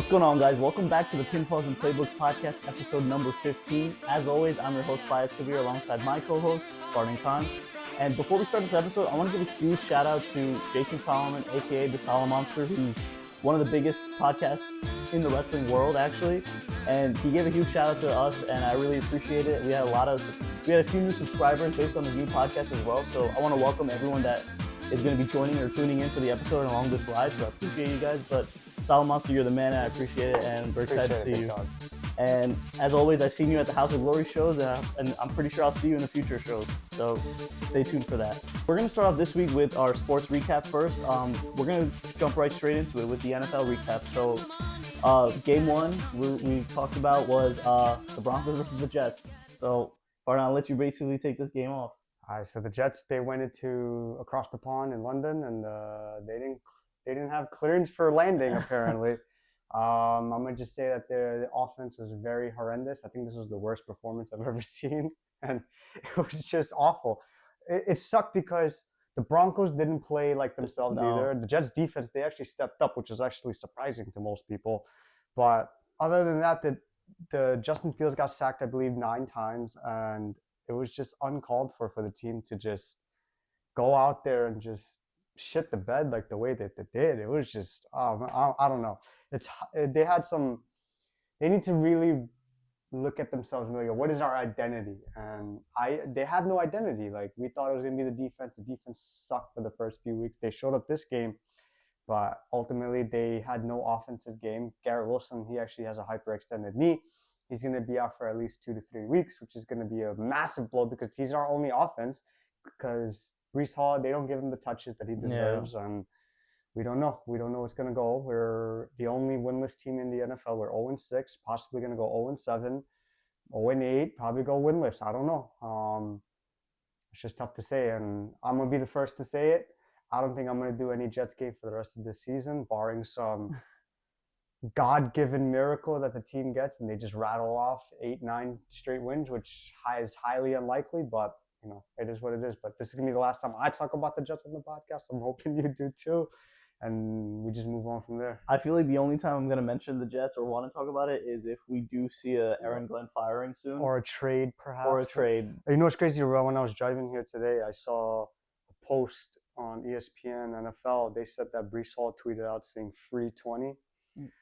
What's going on, guys? Welcome back to the Pinfalls and Playbooks podcast, episode number 15. As always, I'm your host, Faiz Kabir, alongside my co-host, Barton Khan. And before we start this episode, I want to give a huge shout out to Jason Solomon, aka the Solomon Monster, who's one of the biggest podcasts in the wrestling world, actually. And he gave a huge shout out to us, and I really appreciate it. We had a few new subscribers based on the new podcast as well. So I want to welcome everyone that is going to be joining or tuning in for the episode along this ride. So I appreciate you guys. But Solomon Monster, you're the man, and I appreciate it, and we're excited to see you. And as always, I've seen you at the House of Glory shows, and I'm pretty sure I'll see you in the future shows. So stay tuned for that. We're going to start off this week with our sports recap first. We're going to jump right straight into it with the NFL recap. So game one we talked about was the Broncos versus the Jets. So Barton, I'll let you basically take this game off. All right, so the Jets, they went into across the pond in London, and they didn't have clearance for landing, apparently. I'm going to just say that the offense was very horrendous. I think this was the worst performance I've ever seen, and it was just awful. It sucked because the Broncos didn't play like themselves either. The Jets' defense, they actually stepped up, which is actually surprising to most people. But other than that, the Justin Fields got sacked, I believe, 9 times, and it was just uncalled for the team to just go out there and just shit the bed like the way that they did. It was just I don't know. They need to really look at themselves and go, what is our identity? And they had no identity. Like, we thought it was gonna be the defense. The defense sucked for the first few weeks. They showed up this game, but ultimately they had no offensive game. Garrett Wilson, he actually has a hyperextended knee. He's going to be out for at least 2 to 3 weeks, which is going to be a massive blow because he's our only offense. Because Breece Hall, they don't give him the touches that he deserves, and we don't know. We don't know what's going to go. We're the only winless team in the NFL. We're 0-6, possibly going to go 0-7, 0-8, probably go winless. I don't know. It's just tough to say, and I'm going to be the first to say it. I don't think I'm going to do any Jets game for the rest of this season, barring some God-given miracle that the team gets and they just rattle off 8-9 straight wins, which is highly unlikely, but it is what it is. But this is gonna be the last time I talk about the Jets on the podcast. I'm hoping you do too, and we just move on from there. I feel like the only time I'm gonna mention the Jets or want to talk about it is if we do see a Aaron Glenn firing soon, or a trade, perhaps. Or a trade. You know what's crazy? When I was driving here today, I saw a post on ESPN NFL. They said that Breece Hall tweeted out saying free 20.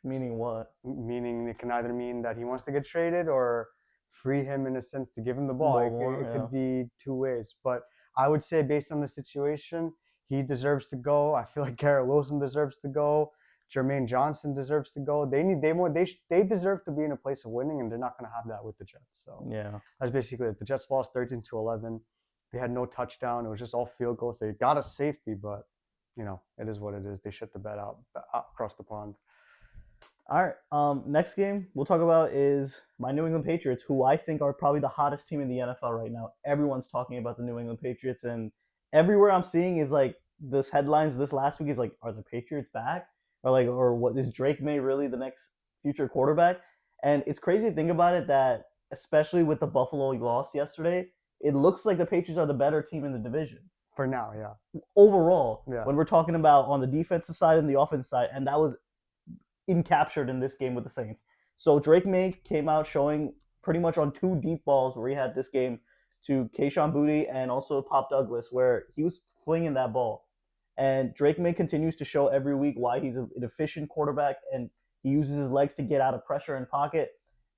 Meaning what? Meaning it can either mean that he wants to get traded or free him in a sense to give him the ball. It could be 2 ways. But I would say based on the situation, he deserves to go. I feel like Garrett Wilson deserves to go. Jermaine Johnson deserves to go. They deserve to be in a place of winning, and they're not going to have that with the Jets. So that's basically it. The Jets lost 13-11. They had no touchdown. It was just all field goals. They got a safety, but it is what it is. They shut the bed out across the pond. All right, next game we'll talk about is my New England Patriots, who I think are probably the hottest team in the NFL right now. Everyone's talking about the New England Patriots, and everywhere I'm seeing is like this headlines this last week is like, are the Patriots back? Or what is Drake May really the next future quarterback? And it's crazy to think about it that, especially with the Buffalo loss yesterday, it looks like the Patriots are the better team in the division. For now, yeah. Overall, when we're talking about on the defensive side and the offensive side, and that was captured in this game with the Saints. So Drake May came out showing pretty much on 2 deep balls where he had this game to Kayshon Boutte and also Pop Douglas, where he was flinging that ball. And Drake May continues to show every week why he's an efficient quarterback, and he uses his legs to get out of pressure and pocket.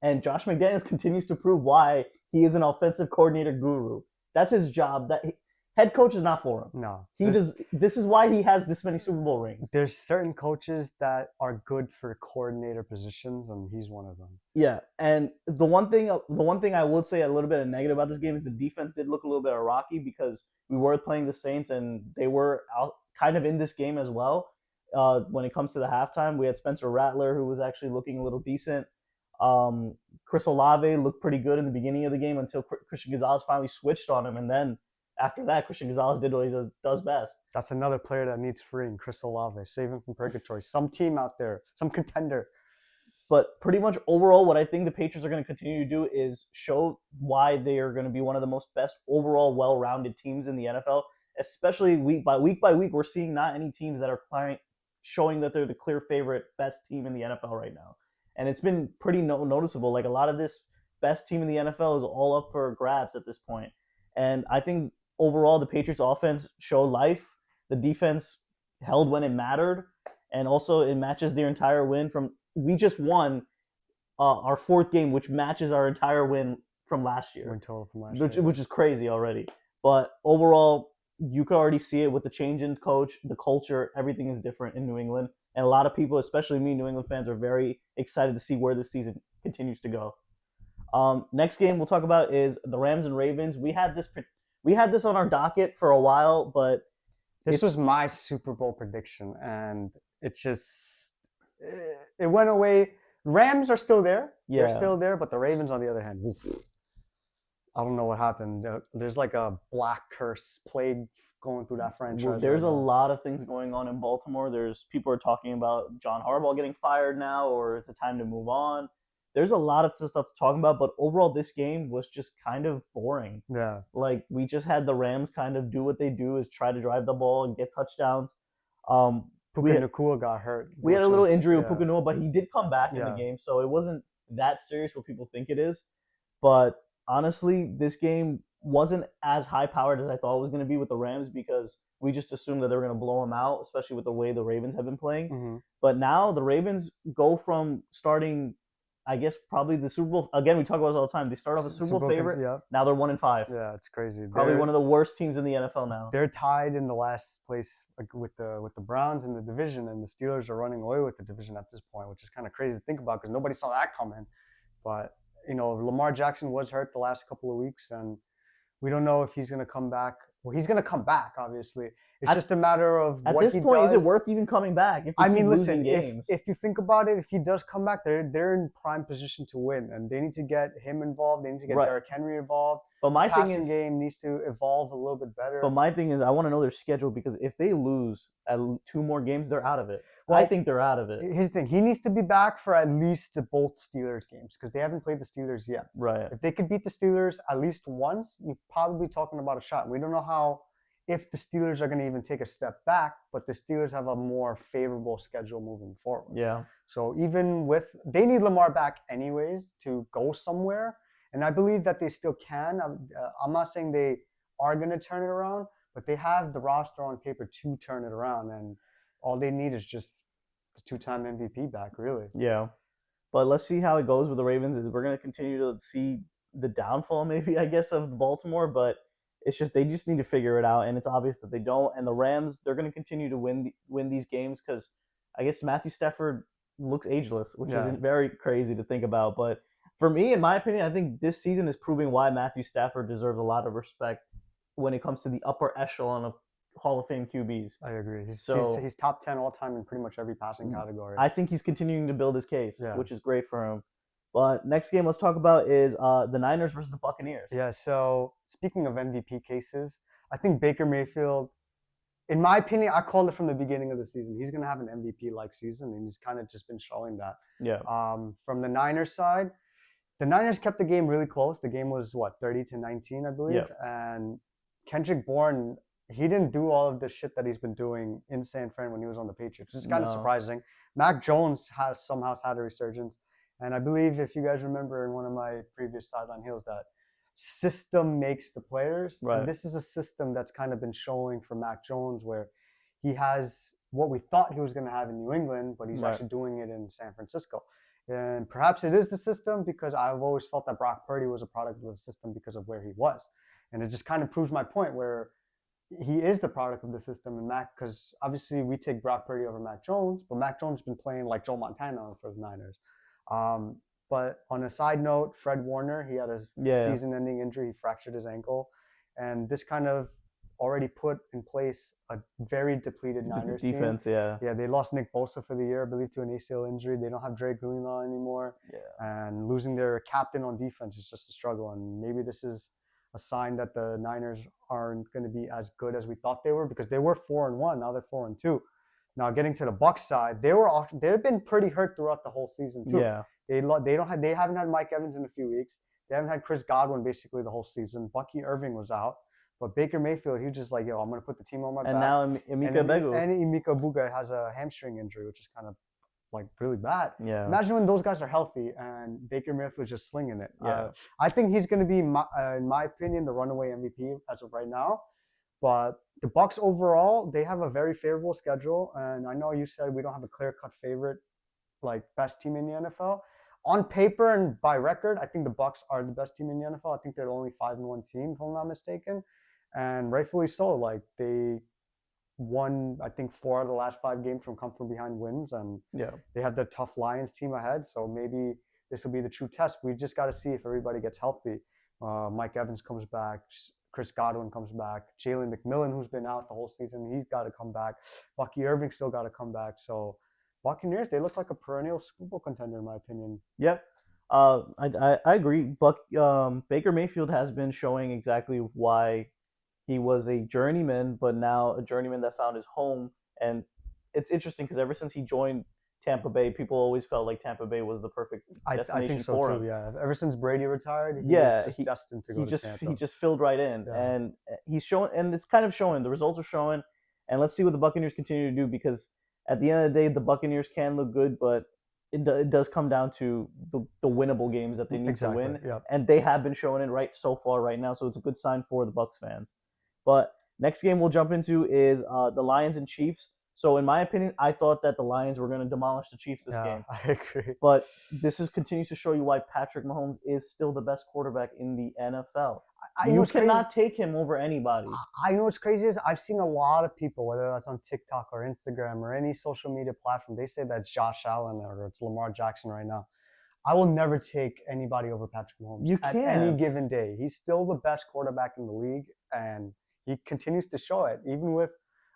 And Josh McDaniels continues to prove why he is an offensive coordinator guru. That's his job. Head coach is not for him. No. This is why he has this many Super Bowl rings. There's certain coaches that are good for coordinator positions, and he's one of them. Yeah, and the one thing I would say a little bit of negative about this game is the defense did look a little bit rocky because we were playing the Saints, and they were out kind of in this game as well. When it comes to the halftime, we had Spencer Rattler, who was actually looking a little decent. Chris Olave looked pretty good in the beginning of the game until Christian Gonzalez finally switched on him, and then after that, Christian Gonzalez did what he does best. That's another player that needs freeing, Chris Olave. Save him from purgatory. Some team out there, some contender. But pretty much overall, what I think the Patriots are going to continue to do is show why they are going to be one of the most best overall well-rounded teams in the NFL, especially week by week. We're seeing not any teams that are showing that they're the clear favorite, best team in the NFL right now. And it's been pretty noticeable. Like a lot of this best team in the NFL is all up for grabs at this point. And I think overall the Patriots offense showed life. The defense held when it mattered. And also it matches their entire win we just won our fourth game, which matches our entire win from last year. Win total from last year. Which is crazy already. But overall, you can already see it with the change in coach, the culture, everything is different in New England. And a lot of people, especially me, New England fans, are very excited to see where this season continues to go. Next game we'll talk about is the Rams and Ravens. We had this on our docket for a while, but this was my Super Bowl prediction, and it went away. Rams are still there. Yeah. They're still there, but the Ravens, on the other hand, I don't know what happened. There's like a black curse plague going through that franchise. There's a lot of things going on in Baltimore. People are talking about John Harbaugh getting fired now, or it's a time to move on. There's a lot of stuff to talk about, but overall this game was just kind of boring. Yeah. Like we just had the Rams kind of do what they do, is try to drive the ball and get touchdowns. Puka Nacua got hurt. We had a little injury with Puka Nacua, but he did come back in the game, so it wasn't that serious what people think it is. But honestly, this game wasn't as high-powered as I thought it was going to be with the Rams, because we just assumed that they were going to blow them out, especially with the way the Ravens have been playing. Mm-hmm. But now the Ravens go from starting, I guess, probably the Super Bowl. Again, we talk about this all the time. They start off a Super Bowl favorite. Now they're 1-5. Yeah, it's crazy. Probably one of the worst teams in the NFL now. They're tied in the last place with the Browns in the division, and the Steelers are running away with the division at this point, which is kind of crazy to think about because nobody saw that coming. But Lamar Jackson was hurt the last couple of weeks, and we don't know if he's going to come back. Well, he's going to come back, obviously. It's just a matter of what he does. At this point, is it worth even coming back if you keep losing games? If you think about it, if he does come back, they're in prime position to win, and they need to get him involved. They need to get Derrick Henry involved. But my passing game needs to evolve a little bit better. But my thing is, I want to know their schedule, because if they lose at 2 more games, they're out of it. Well, I think they're out of it. Here's the thing. He needs to be back for at least both Steelers games, because they haven't played the Steelers yet. Right. If they could beat the Steelers at least once, you're probably talking about a shot. We don't know if the Steelers are going to even take a step back, but the Steelers have a more favorable schedule moving forward. Yeah. So they need Lamar back anyways to go somewhere, and I believe that they still can. I'm not saying they are going to turn it around, but they have the roster on paper to turn it around, and all they need is just the 2-time MVP back, really. Yeah. But let's see how it goes with the Ravens. We're going to continue to see the downfall, maybe, I guess, of Baltimore, but it's just they just need to figure it out, and it's obvious that they don't. And the Rams, they're going to continue to win these games because I guess Matthew Stafford looks ageless, which is very crazy to think about. But for me, in my opinion, I think this season is proving why Matthew Stafford deserves a lot of respect when it comes to the upper echelon of Hall of Fame QBs. I agree. He's top 10 all time in pretty much every passing category. I think he's continuing to build his case, which is great for him. But next game let's talk about is the Niners versus the Buccaneers. Yeah, so speaking of MVP cases, I think Baker Mayfield, in my opinion, I called it from the beginning of the season. He's going to have an MVP-like season, and he's kind of just been showing that. Yeah. From the Niners side, the Niners kept the game really close. The game was, 30-19, I believe. Yeah. And Kendrick Bourne, he didn't do all of the shit that he's been doing in San Fran when he was on the Patriots. It's kind of surprising. Mac Jones has somehow had a resurgence. And I believe, if you guys remember in one of my previous Sideline Heels, that system makes the players. Right. And this is a system that's kind of been showing for Mac Jones, where he has what we thought he was going to have in New England, but he's actually doing it in San Francisco. And perhaps it is the system, because I've always felt that Brock Purdy was a product of the system because of where he was. And it just kind of proves my point, where he is the product of the system, and Mac, because obviously we take Brock Purdy over Mac Jones, but Mac Jones has been playing like Joe Montana for the Niners. But on a side note, Fred Warner, he had a season-ending injury. He fractured his ankle. And this kind of already put in place a very depleted Niners defense, team. Yeah, they lost Nick Bosa for the year, I believe, to an ACL injury. They don't have Dre Greenlaw anymore. Yeah. And losing their captain on defense is just a struggle. And maybe this is a sign that the Niners aren't going to be as good as we thought they were, because they were 4-1. Now they're 4-2. Now getting to the Bucs side, they've been pretty hurt throughout the whole season too. Yeah. They haven't had Mike Evans in a few weeks. They haven't had Chris Godwin basically the whole season. Bucky Irving was out. But Baker Mayfield, he's just like, yo, I'm gonna put the team on my back. And now Emeka Begu. And Emeka Buga has a hamstring injury, which is kind of like really bad. Yeah. Imagine when those guys are healthy and Baker Mayfield's just slinging it. Yeah. I think he's going to be, in my opinion, the runaway MVP as of right now. But the Bucs overall, they have a very favorable schedule, and I know you said we don't have a clear-cut favorite, like best team in the NFL. On paper and by record, I think the Bucs are the best team in the NFL. I think they're the only 5-1 team, if I'm not mistaken, and rightfully so. Like they won, I think 4 out of the last 5 games from come from behind wins, and they have the tough Lions team ahead. So maybe this will be the true test. We just got to see if everybody gets healthy. Mike Evans comes back, Chris Godwin comes back, Jalen McMillan, who's been out the whole season, he's got to come back. Bucky Irving still got to come back. So Buccaneers, they look like a perennial Super Bowl contender in my opinion. Yep. I agree. Baker Mayfield has been showing exactly why he was a journeyman, but now a journeyman that found his home. And it's interesting because ever since he joined Tampa Bay, people always felt like Tampa Bay was the perfect destination I think so for too, him. Yeah. Ever since Brady retired, he was just destined to go to Tampa. He just filled right in, and he's showing, and it's kind of showing. The results are showing, and let's see what the Buccaneers continue to do, because at the end of the day, the Buccaneers can look good, but it does come down to the winnable games that they need to win, and they have been showing it right so far right now, so it's a good sign for the Bucs fans. But next game we'll jump into is the Lions and Chiefs. So in my opinion, I thought that the Lions were going to demolish the Chiefs this game. I agree. But this continues to show you why Patrick Mahomes is still the best quarterback in the NFL. You cannot take him over anybody. I know what's crazy is I've seen a lot of people, whether that's on TikTok or Instagram or any social media platform, they say that Josh Allen or it's Lamar Jackson right now. I will never take anybody over Patrick Mahomes at any given day. He's still the best quarterback in the league, and he continues to show it, even with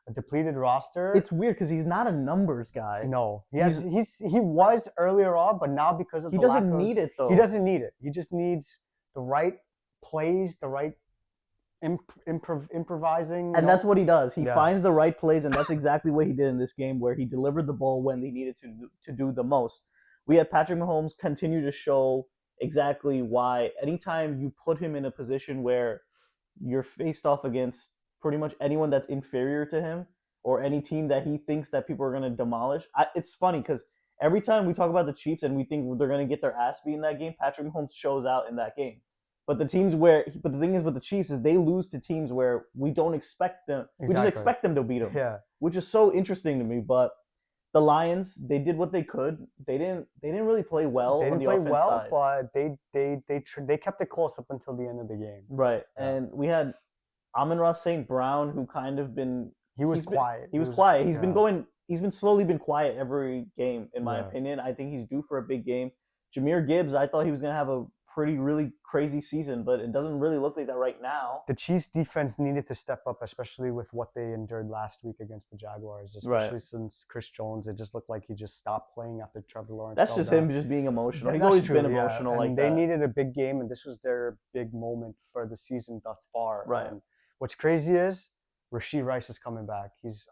a depleted roster. It's weird because he's not a numbers guy. No, he was earlier on, but now because of he doesn't need it though. He doesn't need it. He just needs the right plays, the right improvising. And that's what he does. He finds the right plays, and that's exactly what he did in this game, where he delivered the ball when they needed to do the most. We had Patrick Mahomes continue to show exactly why anytime you put him in a position where you're faced off against pretty much anyone that's inferior to him or any team that he thinks that people are going to demolish. It's funny because every time we talk about the Chiefs and we think they're going to get their ass beat in that game, Patrick Mahomes shows out in that game. But the thing is with the Chiefs is they lose to teams where we don't expect them. Exactly. We just expect them to beat them. Yeah. Which is so interesting to me. But the Lions, they did what they could. They didn't really play well. They didn't play well, side. But they kept it close up until the end of the game. Right. Yeah. And we had Amon-Ra St. Brown, who kind of been he was quiet. He was quiet. He's been slowly been quiet every game, in my opinion. I think he's due for a big game. Jahmyr Gibbs, I thought he was gonna have a really crazy season, but it doesn't really look like that right now. The Chiefs defense needed to step up, especially with what they endured last week against the Jaguars, especially since Chris Jones. It just looked like he just stopped playing after Trevor Lawrence. That's just him just being emotional. He's always been emotional like that. They needed a big game, and this was their big moment for the season thus far. Right. And what's crazy is Rashee Rice is coming back. He's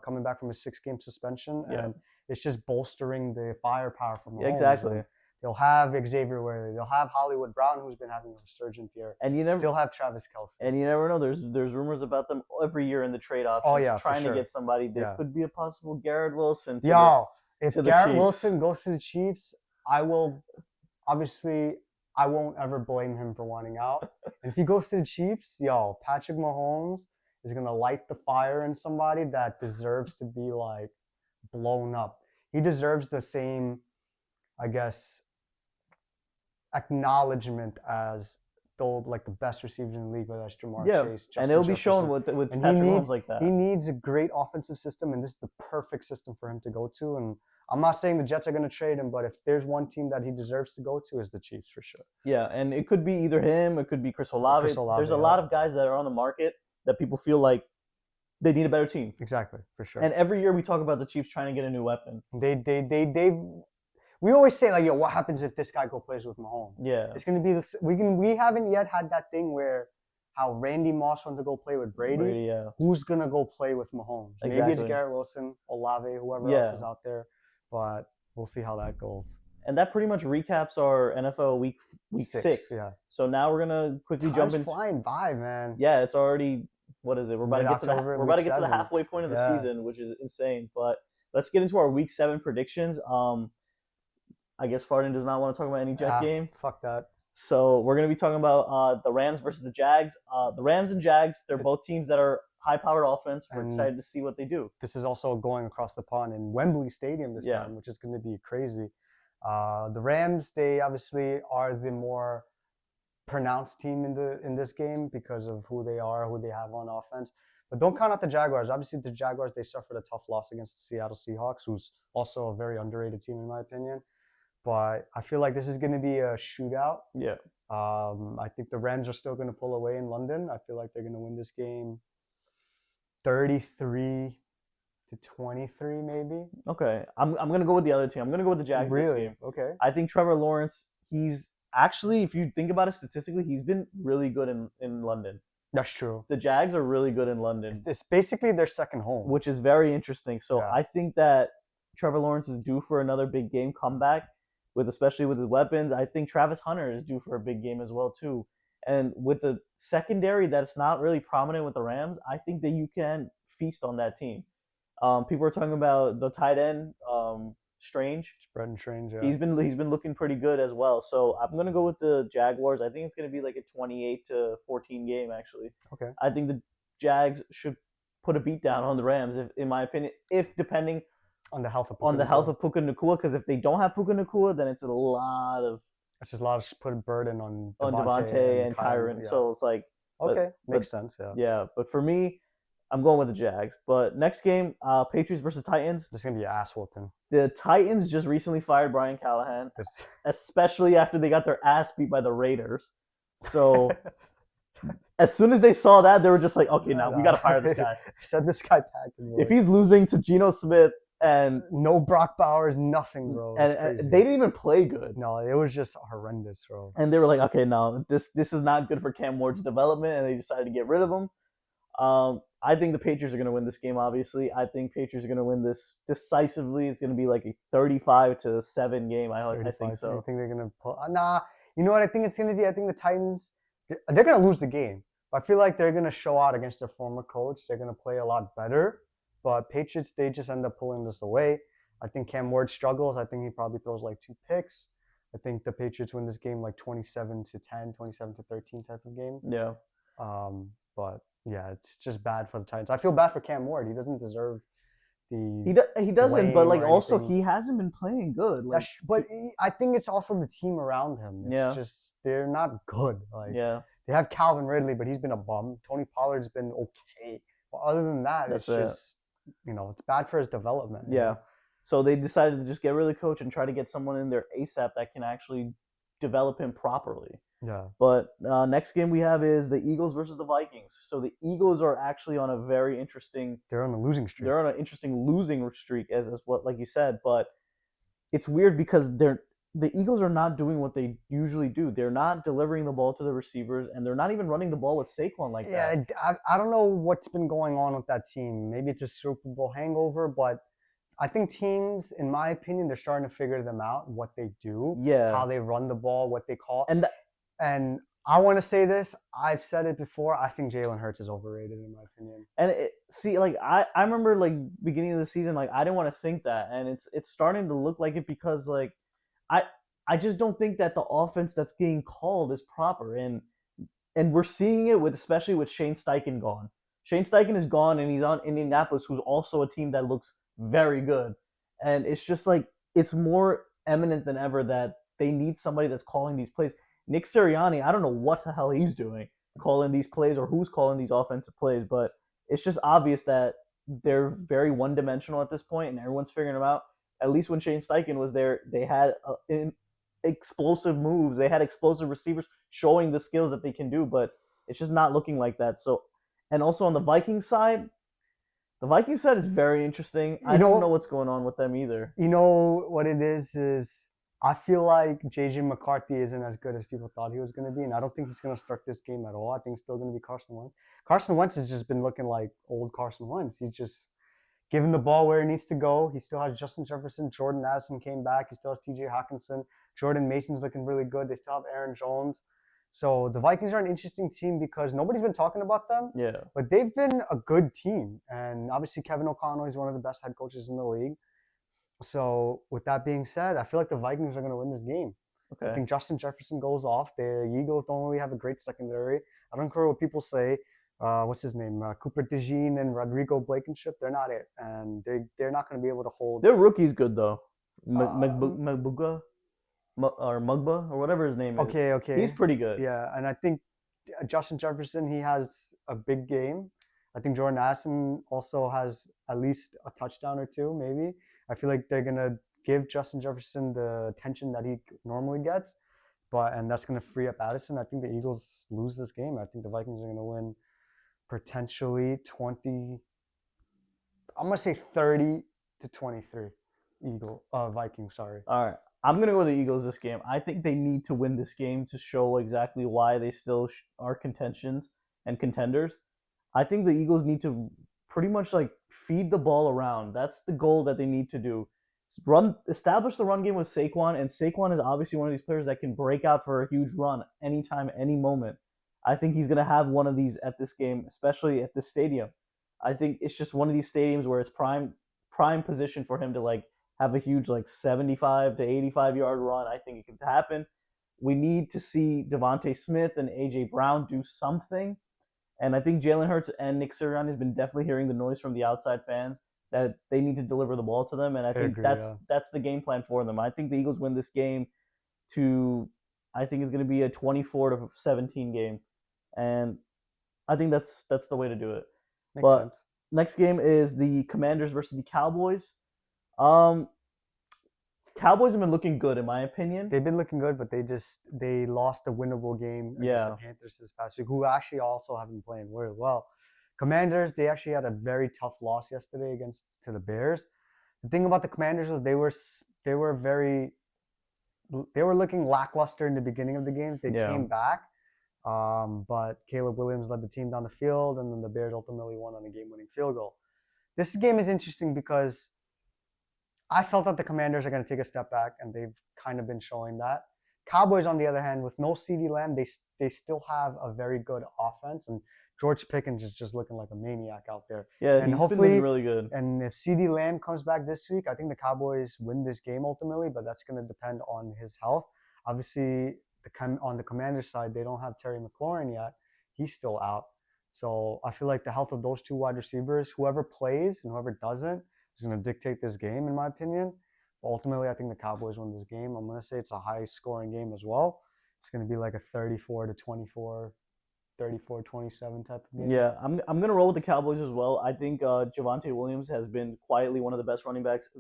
coming back from a 6-game suspension, and it's just bolstering the firepower from Mahomes. Exactly. And they'll have Xavier Worthy. They'll have Hollywood Brown, who's been having a resurgent year. And you never still have Travis Kelce. And you never know. There's rumors about them every year in the trade options. Trying to get somebody. There could be a possible Garrett Wilson. If Garrett Wilson goes to the Chiefs, I won't ever blame him for wanting out. And if he goes to the Chiefs, Patrick Mahomes is gonna light the fire in somebody that deserves to be like blown up. He deserves the same, I guess, acknowledgement as the best receivers in the league, whether that's Jamar Chase, Justin and it'll be shown with Patrick Mahomes like that. He needs a great offensive system, and this is the perfect system for him to go to. And I'm not saying the Jets are going to trade him, but if there's one team that he deserves to go to, is the Chiefs for sure. Yeah, and it could be either him, it could be Chris Olave. There's a lot of guys that are on the market that people feel like they need a better team. Exactly, for sure. And every year we talk about the Chiefs trying to get a new weapon. We always say like, what happens if this guy plays with Mahomes? Yeah, it's gonna be this. We haven't yet had that thing where how Randy Moss wants to go play with Brady. Who's gonna go play with Mahomes? Maybe it's Garrett Wilson, Olave, whoever else is out there. But we'll see how that goes. And that pretty much recaps our NFL week six. Yeah. So now we're gonna quickly jump into flying by, man. Yeah, it's already what is it? We're about to get to the halfway point of the season, which is insane. But let's get into our week 7 predictions. I guess Farden does not want to talk about any Jet game. Fuck that. So we're gonna be talking about the Rams versus the Jags. The Rams and Jags, they're both teams that are high-powered offense. We're excited to see what they do. This is also going across the pond in Wembley Stadium this time, which is going to be crazy. The Rams, they obviously are the more pronounced team in this game because of who they are, who they have on offense. But don't count out the Jaguars. Obviously, the Jaguars, they suffered a tough loss against the Seattle Seahawks, who's also a very underrated team in my opinion. But I feel like this is going to be a shootout. Yeah. I think the Rams are still going to pull away in London. I feel like they're going to win this game 33-23 maybe. Okay. I'm going to go with the other team. I'm going to go with the Jags this game. Okay. I think Trevor Lawrence, he's actually, if you think about it statistically, he's been really good in London. That's true. The Jags are really good in London. It's basically their second home. Which is very interesting. So I think that Trevor Lawrence is due for another big game comeback, especially with his weapons. I think Travis Hunter is due for a big game as well too. And with the secondary that's not really prominent with the Rams, I think that you can feast on that team. People are talking about the tight end, Strange. Strange, yeah. He's been looking pretty good as well. So I'm gonna go with the Jaguars. I think it's gonna be like a 28-14 game actually. Okay. I think the Jags should put a beat down on the Rams, in my opinion, if depending on the health of Puka Nacua, because if they don't have Puka Nacua, then it's a lot of put a burden on Devontae and Kyron. Yeah. So it's like makes sense. Yeah, but for me, I'm going with the Jags. But next game, Patriots versus Titans. This is gonna be an ass whooping. The Titans just recently fired Brian Callahan, especially after they got their ass beat by the Raiders. So as soon as they saw that, they were just like, okay, now we got to fire this guy. Send this guy back. If he's losing to Geno Smith and no Brock Bowers, nothing, bro. And they didn't even play good. No, it was just horrendous, bro. And they were like, okay, no, this is not good for Cam Ward's development, and they decided to get rid of him. I think the Patriots are going to win this game, obviously. I think Patriots are going to win this decisively. It's going to be like a 35-7 game. I think so. I think they're going to pull. Nah, you know what I think it's going to be? I think the Titans, they're going to lose the game. But I feel like they're going to show out against their former coach. They're going to play a lot better. But Patriots, they just end up pulling this away. I think Cam Ward struggles. I think he probably throws like 2 picks. I think the Patriots win this game like 27-10, 27-13 type of game. Yeah. But yeah, it's just bad for the Titans. I feel bad for Cam Ward. He doesn't deserve he doesn't, but like also he hasn't been playing good. Like, but I think it's also the team around him. It's just they're not good. Like they have Calvin Ridley, but he's been a bum. Tony Pollard's been okay. But other than that, it's just it's bad for his development. Yeah. So they decided to just get rid of the coach and try to get someone in there ASAP that can actually develop him properly. Yeah. But next game we have is the Eagles versus the Vikings. So the Eagles are actually on a very interesting. They're on a losing streak. They're on an interesting losing streak, as what like you said. But it's weird because the Eagles are not doing what they usually do. They're not delivering the ball to the receivers, and they're not even running the ball with Saquon like that. Yeah, I don't know what's been going on with that team. Maybe it's a Super Bowl hangover, but I think teams, in my opinion, they're starting to figure them out, what they do, how they run the ball, what they call. And I want to say this. I've said it before. I think Jalen Hurts is overrated, in my opinion. And I remember like beginning of the season, like I didn't want to think that, and it's starting to look like it because like I just don't think that the offense that's getting called is proper, and we're seeing it especially with Shane Steichen gone. Shane Steichen is gone, and he's on Indianapolis, who's also a team that looks very good, and it's just like it's more eminent than ever that they need somebody that's calling these plays. Nick Sirianni, I don't know what the hell he's doing calling these plays or who's calling these offensive plays, but it's just obvious that they're very one-dimensional at this point, and everyone's figuring them out. At least when Shane Steichen was there, they had explosive moves. They had explosive receivers showing the skills that they can do, but it's just not looking like that. So, and also on the Vikings side is very interesting. I don't know what's going on with them either. You know what it is I feel like J.J. McCarthy isn't as good as people thought he was going to be, and I don't think he's going to start this game at all. I think it's still going to be Carson Wentz. Carson Wentz has just been looking like old Carson Wentz. He's just giving the ball where it needs to go. He still has Justin Jefferson, Jordan Addison came back. He still has T.J. Hawkinson. Jordan Mason's looking really good. They still have Aaron Jones. So the Vikings are an interesting team because nobody's been talking about them. Yeah. But they've been a good team. And obviously Kevin O'Connell is one of the best head coaches in the league. So with that being said, I feel like the Vikings are going to win this game. Okay. I think Justin Jefferson goes off. The Eagles don't really have a great secondary. I don't care what people say. What's his name? Cooper DeJean and Rodrigo Blankenship. They're not it. And they're not going to be able to hold. Their rookie's good, though. Um, Mugba or whatever his name is. Okay. He's pretty good. Yeah, and I think Justin Jefferson, he has a big game. I think Jordan Addison also has at least a touchdown or two, maybe. I feel like they're going to give Justin Jefferson the attention that he normally gets, and that's going to free up Addison. I think the Eagles lose this game. I think the Vikings are going to win potentially 20. I'm going to say 30-23. Vikings, sorry. All right. I'm going to go with the Eagles this game. I think they need to win this game to show exactly why they still are contentions and contenders. I think the Eagles need to pretty much like feed the ball around. That's the goal that they need to do. Establish the run game with Saquon, and Saquon is obviously one of these players that can break out for a huge run anytime, any moment. I think he's going to have one of these at this game, especially at this stadium. I think it's just one of these stadiums where it's prime position for him to like have a huge like 75 to 85 yard run. I think it could happen. We need to see Devontae Smith and A.J. Brown do something. And I think Jalen Hurts and Nick Sirianni has been definitely hearing the noise from the outside fans that they need to deliver the ball to them. And I think that's the game plan for them. I think the Eagles win this game I think it's going to be a 24-17 game. And I think that's the way to do it. Makes sense. Next game is the Commanders versus the Cowboys. Cowboys have been looking good, in my opinion. They've been looking good, but they lost a winnable game against the Panthers this past week, who actually also have been playing really well. Commanders, they actually had a very tough loss yesterday to the Bears. The thing about the Commanders was they were looking lackluster in the beginning of the game. They came back, but Caleb Williams led the team down the field, and then the Bears ultimately won on a game-winning field goal. This game is interesting because I felt that the Commanders are going to take a step back, and they've kind of been showing that. Cowboys, on the other hand, with no CeeDee Lamb, they still have a very good offense, and George Pickens is just looking like a maniac out there. Yeah, and he's hopefully been really good. And if CeeDee Lamb comes back this week, I think the Cowboys win this game ultimately, but that's going to depend on his health. Obviously, on the Commanders side, they don't have Terry McLaurin yet. He's still out. So I feel like the health of those two wide receivers, whoever plays and whoever doesn't, is going to dictate this game, in my opinion. But ultimately, I think the Cowboys win this game. I'm going to say it's a high-scoring game as well. It's going to be like a 34-24, 34-27 type of game. Yeah, I'm going to roll with the Cowboys as well. I think Javonte Williams has been quietly one of the best running backs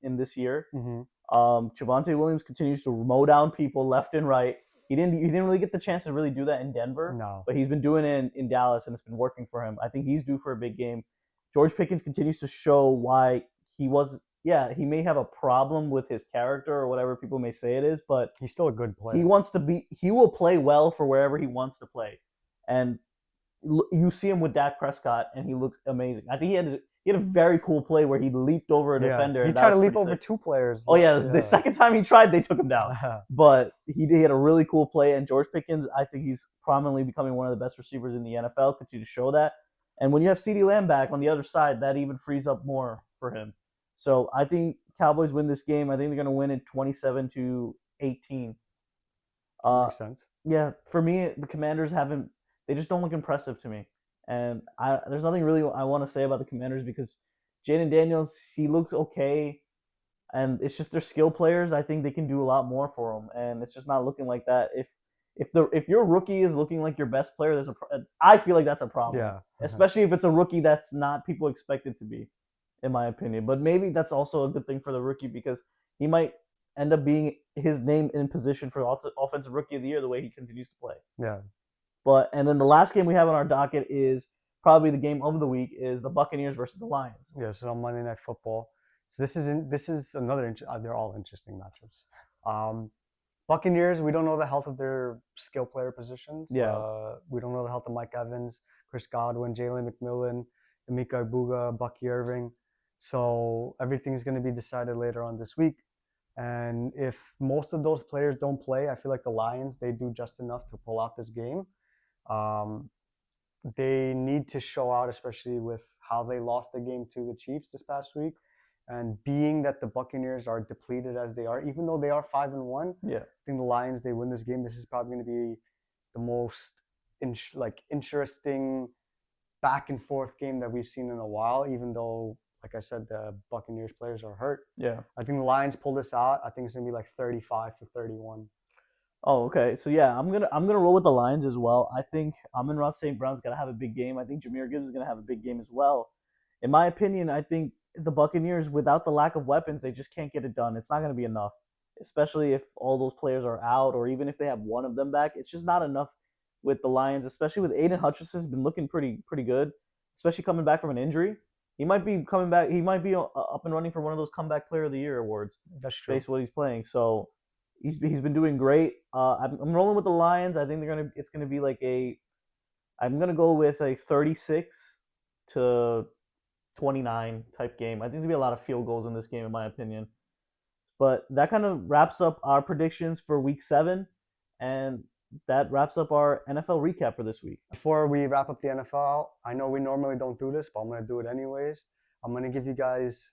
in this year. Mm-hmm. Javonte Williams continues to mow down people left and right. He didn't really get the chance to really do that in Denver. No. But he's been doing it in Dallas, and it's been working for him. I think he's due for a big game. George Pickens continues to show why he may have a problem with his character or whatever people may say it is, but he's still a good player. He will play well for wherever he wants to play. And you see him with Dak Prescott, and he looks amazing. I think he had a very cool play where he leaped over a defender. He tried to leap over two players. Oh, yeah. The second time he tried, they took him down. But he had a really cool play, and George Pickens, I think he's prominently becoming one of the best receivers in the NFL, continue to show that. And when you have CeeDee Lamb back on the other side, that even frees up more for him. So I think Cowboys win this game. I think they're going to win it 27-18. Makes sense. Yeah, for me, the Commanders they just don't look impressive to me. And there's nothing really I want to say about the Commanders because Jaden Daniels, he looks okay. And it's just their skill players. I think they can do a lot more for them. And it's just not looking like that. If your rookie is looking like your best player, I feel like that's a problem. Yeah. Especially if it's a rookie that's not people expect it to be, in my opinion. But maybe that's also a good thing for the rookie because he might end up being his name in position for offensive rookie of the year the way he continues to play. Yeah. And then the last game we have on our docket is probably the game of the week is the Buccaneers versus the Lions. Yeah, so on Monday Night Football. So this is another. They're all interesting matchups. Buccaneers, we don't know the health of their skill player positions. Yeah. We don't know the health of Mike Evans, Chris Godwin, Jalen McMillan, Emeka Ibuga, Bucky Irving. So everything's going to be decided later on this week. And if most of those players don't play, I feel like the Lions, they do just enough to pull out this game. Um, they need to show out, especially with how they lost the game to the Chiefs this past week. And being that the Buccaneers are depleted as they are, even though they are 5-1, Yeah. I think the Lions, they win this game. This is probably going to be the most interesting back and forth game that we've seen in a while, even though, like I said, the Buccaneers players are hurt. Yeah. I think the Lions pull this out. I think it's going to be like 35-31. Oh, okay. So yeah, I'm gonna roll with the Lions as well. I think Amon-Ra St. Brown's gonna have a big game. I think Jahmyr Gibbs is gonna have a big game as well. In my opinion, I think the Buccaneers, without the lack of weapons, they just can't get it done. It's not gonna be enough, especially if all those players are out, or even if they have one of them back. It's just not enough with the Lions, especially with Aiden Hutchinson's been looking pretty good, especially coming back from an injury. He might be coming back. He might be up and running for one of those comeback player of the year awards. That's true. Based on what he's playing. So he's been doing great. I'm rolling with the Lions. I think it's gonna be like I'm gonna go with a 36-29 type game. I think there's gonna be a lot of field goals in this game, in my opinion. But that kind of wraps up our predictions for Week 7, and that wraps up our NFL recap for this week. Before we wrap up the NFL, I know we normally don't do this, but I'm going to do it anyways. I'm going to give you guys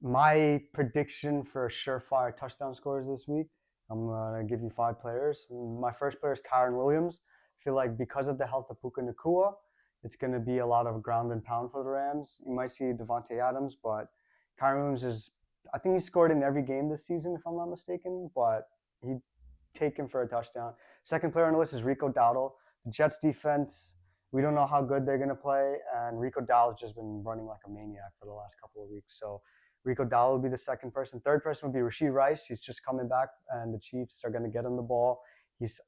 my prediction for surefire touchdown scores this week. I'm going to give you 5 players. My first player is Kyren Williams. I feel like because of the health of Puka Nacua, it's going to be a lot of ground and pound for the Rams. You might see Devontae Adams, but Kyren Williams I think he scored in every game this season, if I'm not mistaken, but he'd take him for a touchdown. Second player on the list is Rico Dowdle. The Jets defense, we don't know how good they're going to play, and Rico Dowdle's just been running like a maniac for the last couple of weeks. So Rico Dowdle will be the second person. Third person would be Rashee Rice. He's just coming back, and the Chiefs are going to get him the ball. He's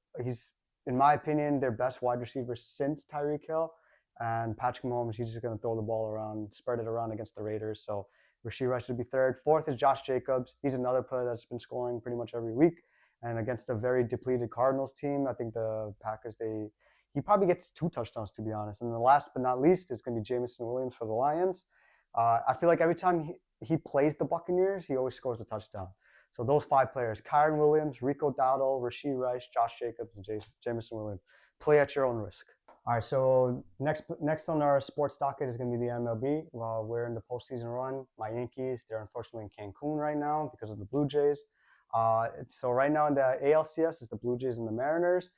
in my opinion, their best wide receiver since Tyreek Hill. And Patrick Mahomes, he's just going to throw the ball around, spread it around against the Raiders. So Rashee Rice would be third. Fourth is Josh Jacobs. He's another player that's been scoring pretty much every week. And against a very depleted Cardinals team, I think the Packers, he probably gets 2 touchdowns, to be honest. And the last but not least is going to be Jameson Williams for the Lions. I feel like every time he plays the Buccaneers, he always scores a touchdown. So those 5 players, Kyren Williams, Rico Dowdle, Rashee Rice, Josh Jacobs, and Jameson Williams. Play at your own risk. All right, so next on our sports docket is going to be the MLB. While we're in the postseason run, my Yankees, they're unfortunately in Cancun right now because of the Blue Jays. So right now in the ALCS is the Blue Jays and the Mariners.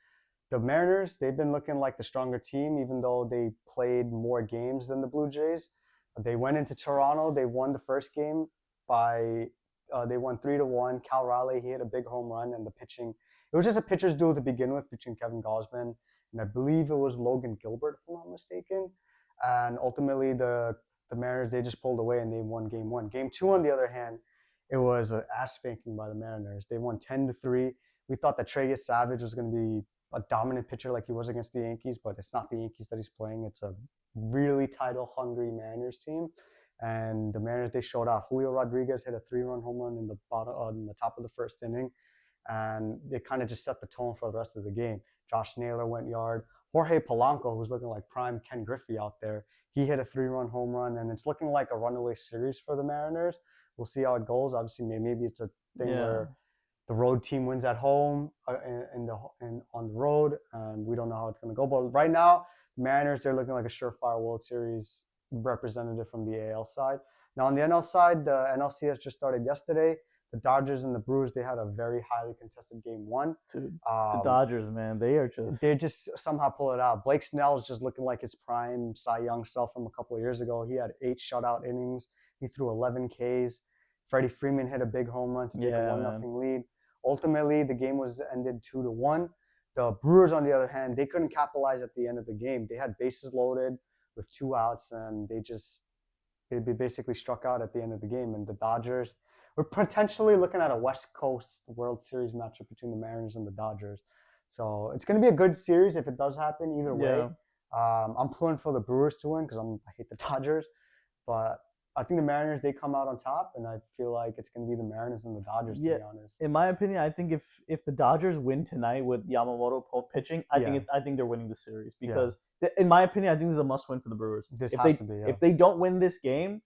The Mariners, they've been looking like the stronger team, even though they played more games than the Blue Jays. They went into Toronto. They won the first game they won 3-1. Cal Raleigh, he hit a big home run, and the pitching, it was just a pitcher's duel to begin with between Kevin Gausman and I believe it was Logan Gilbert, if I'm not mistaken. And ultimately, the Mariners, they just pulled away and they won Game 1. Game 2, on the other hand, it was an ass spanking by the Mariners. They won 10-3. We thought that Trey Savage was going to be a dominant pitcher like he was against the Yankees, but it's not the Yankees that he's playing. It's a really title-hungry Mariners team. And the Mariners, they showed out. Julio Rodriguez hit a 3-run home run in the top of the first inning. And they kind of just set the tone for the rest of the game. Josh Naylor went yard. Jorge Polanco, who's looking like prime Ken Griffey out there, he hit a 3-run home run, and it's looking like a runaway series for the Mariners. We'll see how it goes. Obviously, maybe it's a thing where the road team wins at home and on the road, and we don't know how it's going to go. But right now, the Mariners, they're looking like a surefire World Series representative from the AL side. Now, on the NL side, the NLCS just started yesterday. The Dodgers and the Brewers, they had a very highly contested Game 1. Dude, the Dodgers, man, they just somehow pull it out. Blake Snell is just looking like his prime Cy Young self from a couple of years ago. He had 8 shutout innings. He threw 11 Ks. Freddie Freeman hit a big home run to take a 1-0 lead. Ultimately, the game was ended 2-1. The Brewers, on the other hand, they couldn't capitalize at the end of the game. They had bases loaded with 2 outs, and they basically struck out at the end of the game. And the Dodgers, we're potentially looking at a West Coast World Series matchup between the Mariners and the Dodgers. So it's going to be a good series if it does happen either way. I'm pulling for the Brewers to win because I hate the Dodgers. But I think the Mariners, they come out on top, and I feel like it's going to be the Mariners and the Dodgers, to be honest. In my opinion, I think if the Dodgers win tonight with Yamamoto pitching, I think they're winning the series because, in my opinion, I think this is a must-win for the Brewers. This has to be, If they don't win this game,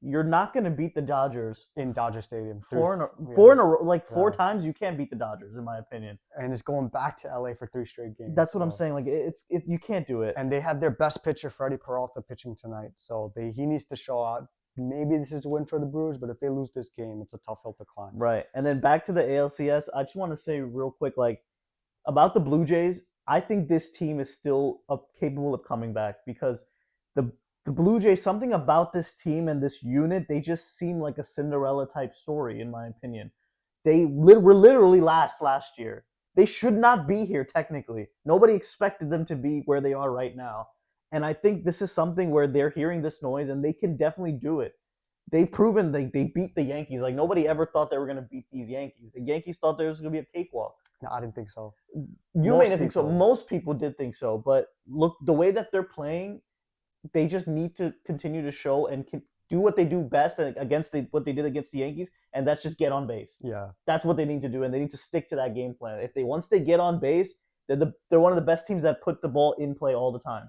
you're not going to beat the Dodgers in Dodger Stadium. four in a row. Like four times, you can't beat the Dodgers, in my opinion. And it's going back to LA for 3 straight games. That's what I'm saying. Like you can't do it. And they have their best pitcher, Freddie Peralta, pitching tonight. So he needs to show out. Maybe this is a win for the Brewers, but if they lose this game, it's a tough hill to climb. Right. And then back to the ALCS, I just want to say real quick, like, about the Blue Jays, I think this team is still capable of coming back because the Blue Jays, something about this team and this unit, they just seem like a Cinderella type story, in my opinion. They were literally last year. They should not be here technically. Nobody expected them to be where they are right now. And I think this is something where they're hearing this noise and they can definitely do it. They've proven they beat the Yankees. Like, nobody ever thought they were going to beat these Yankees. The Yankees thought there was going to be a cakewalk. No, I didn't think so. You may not think so. Most people did think so. But look, the way that they're playing, they just need to continue to show and do what they do best against what they did against the Yankees, and that's just get on base. Yeah. That's what they need to do, and they need to stick to that game plan. Once they get on base, they're one of the best teams that put the ball in play all the time.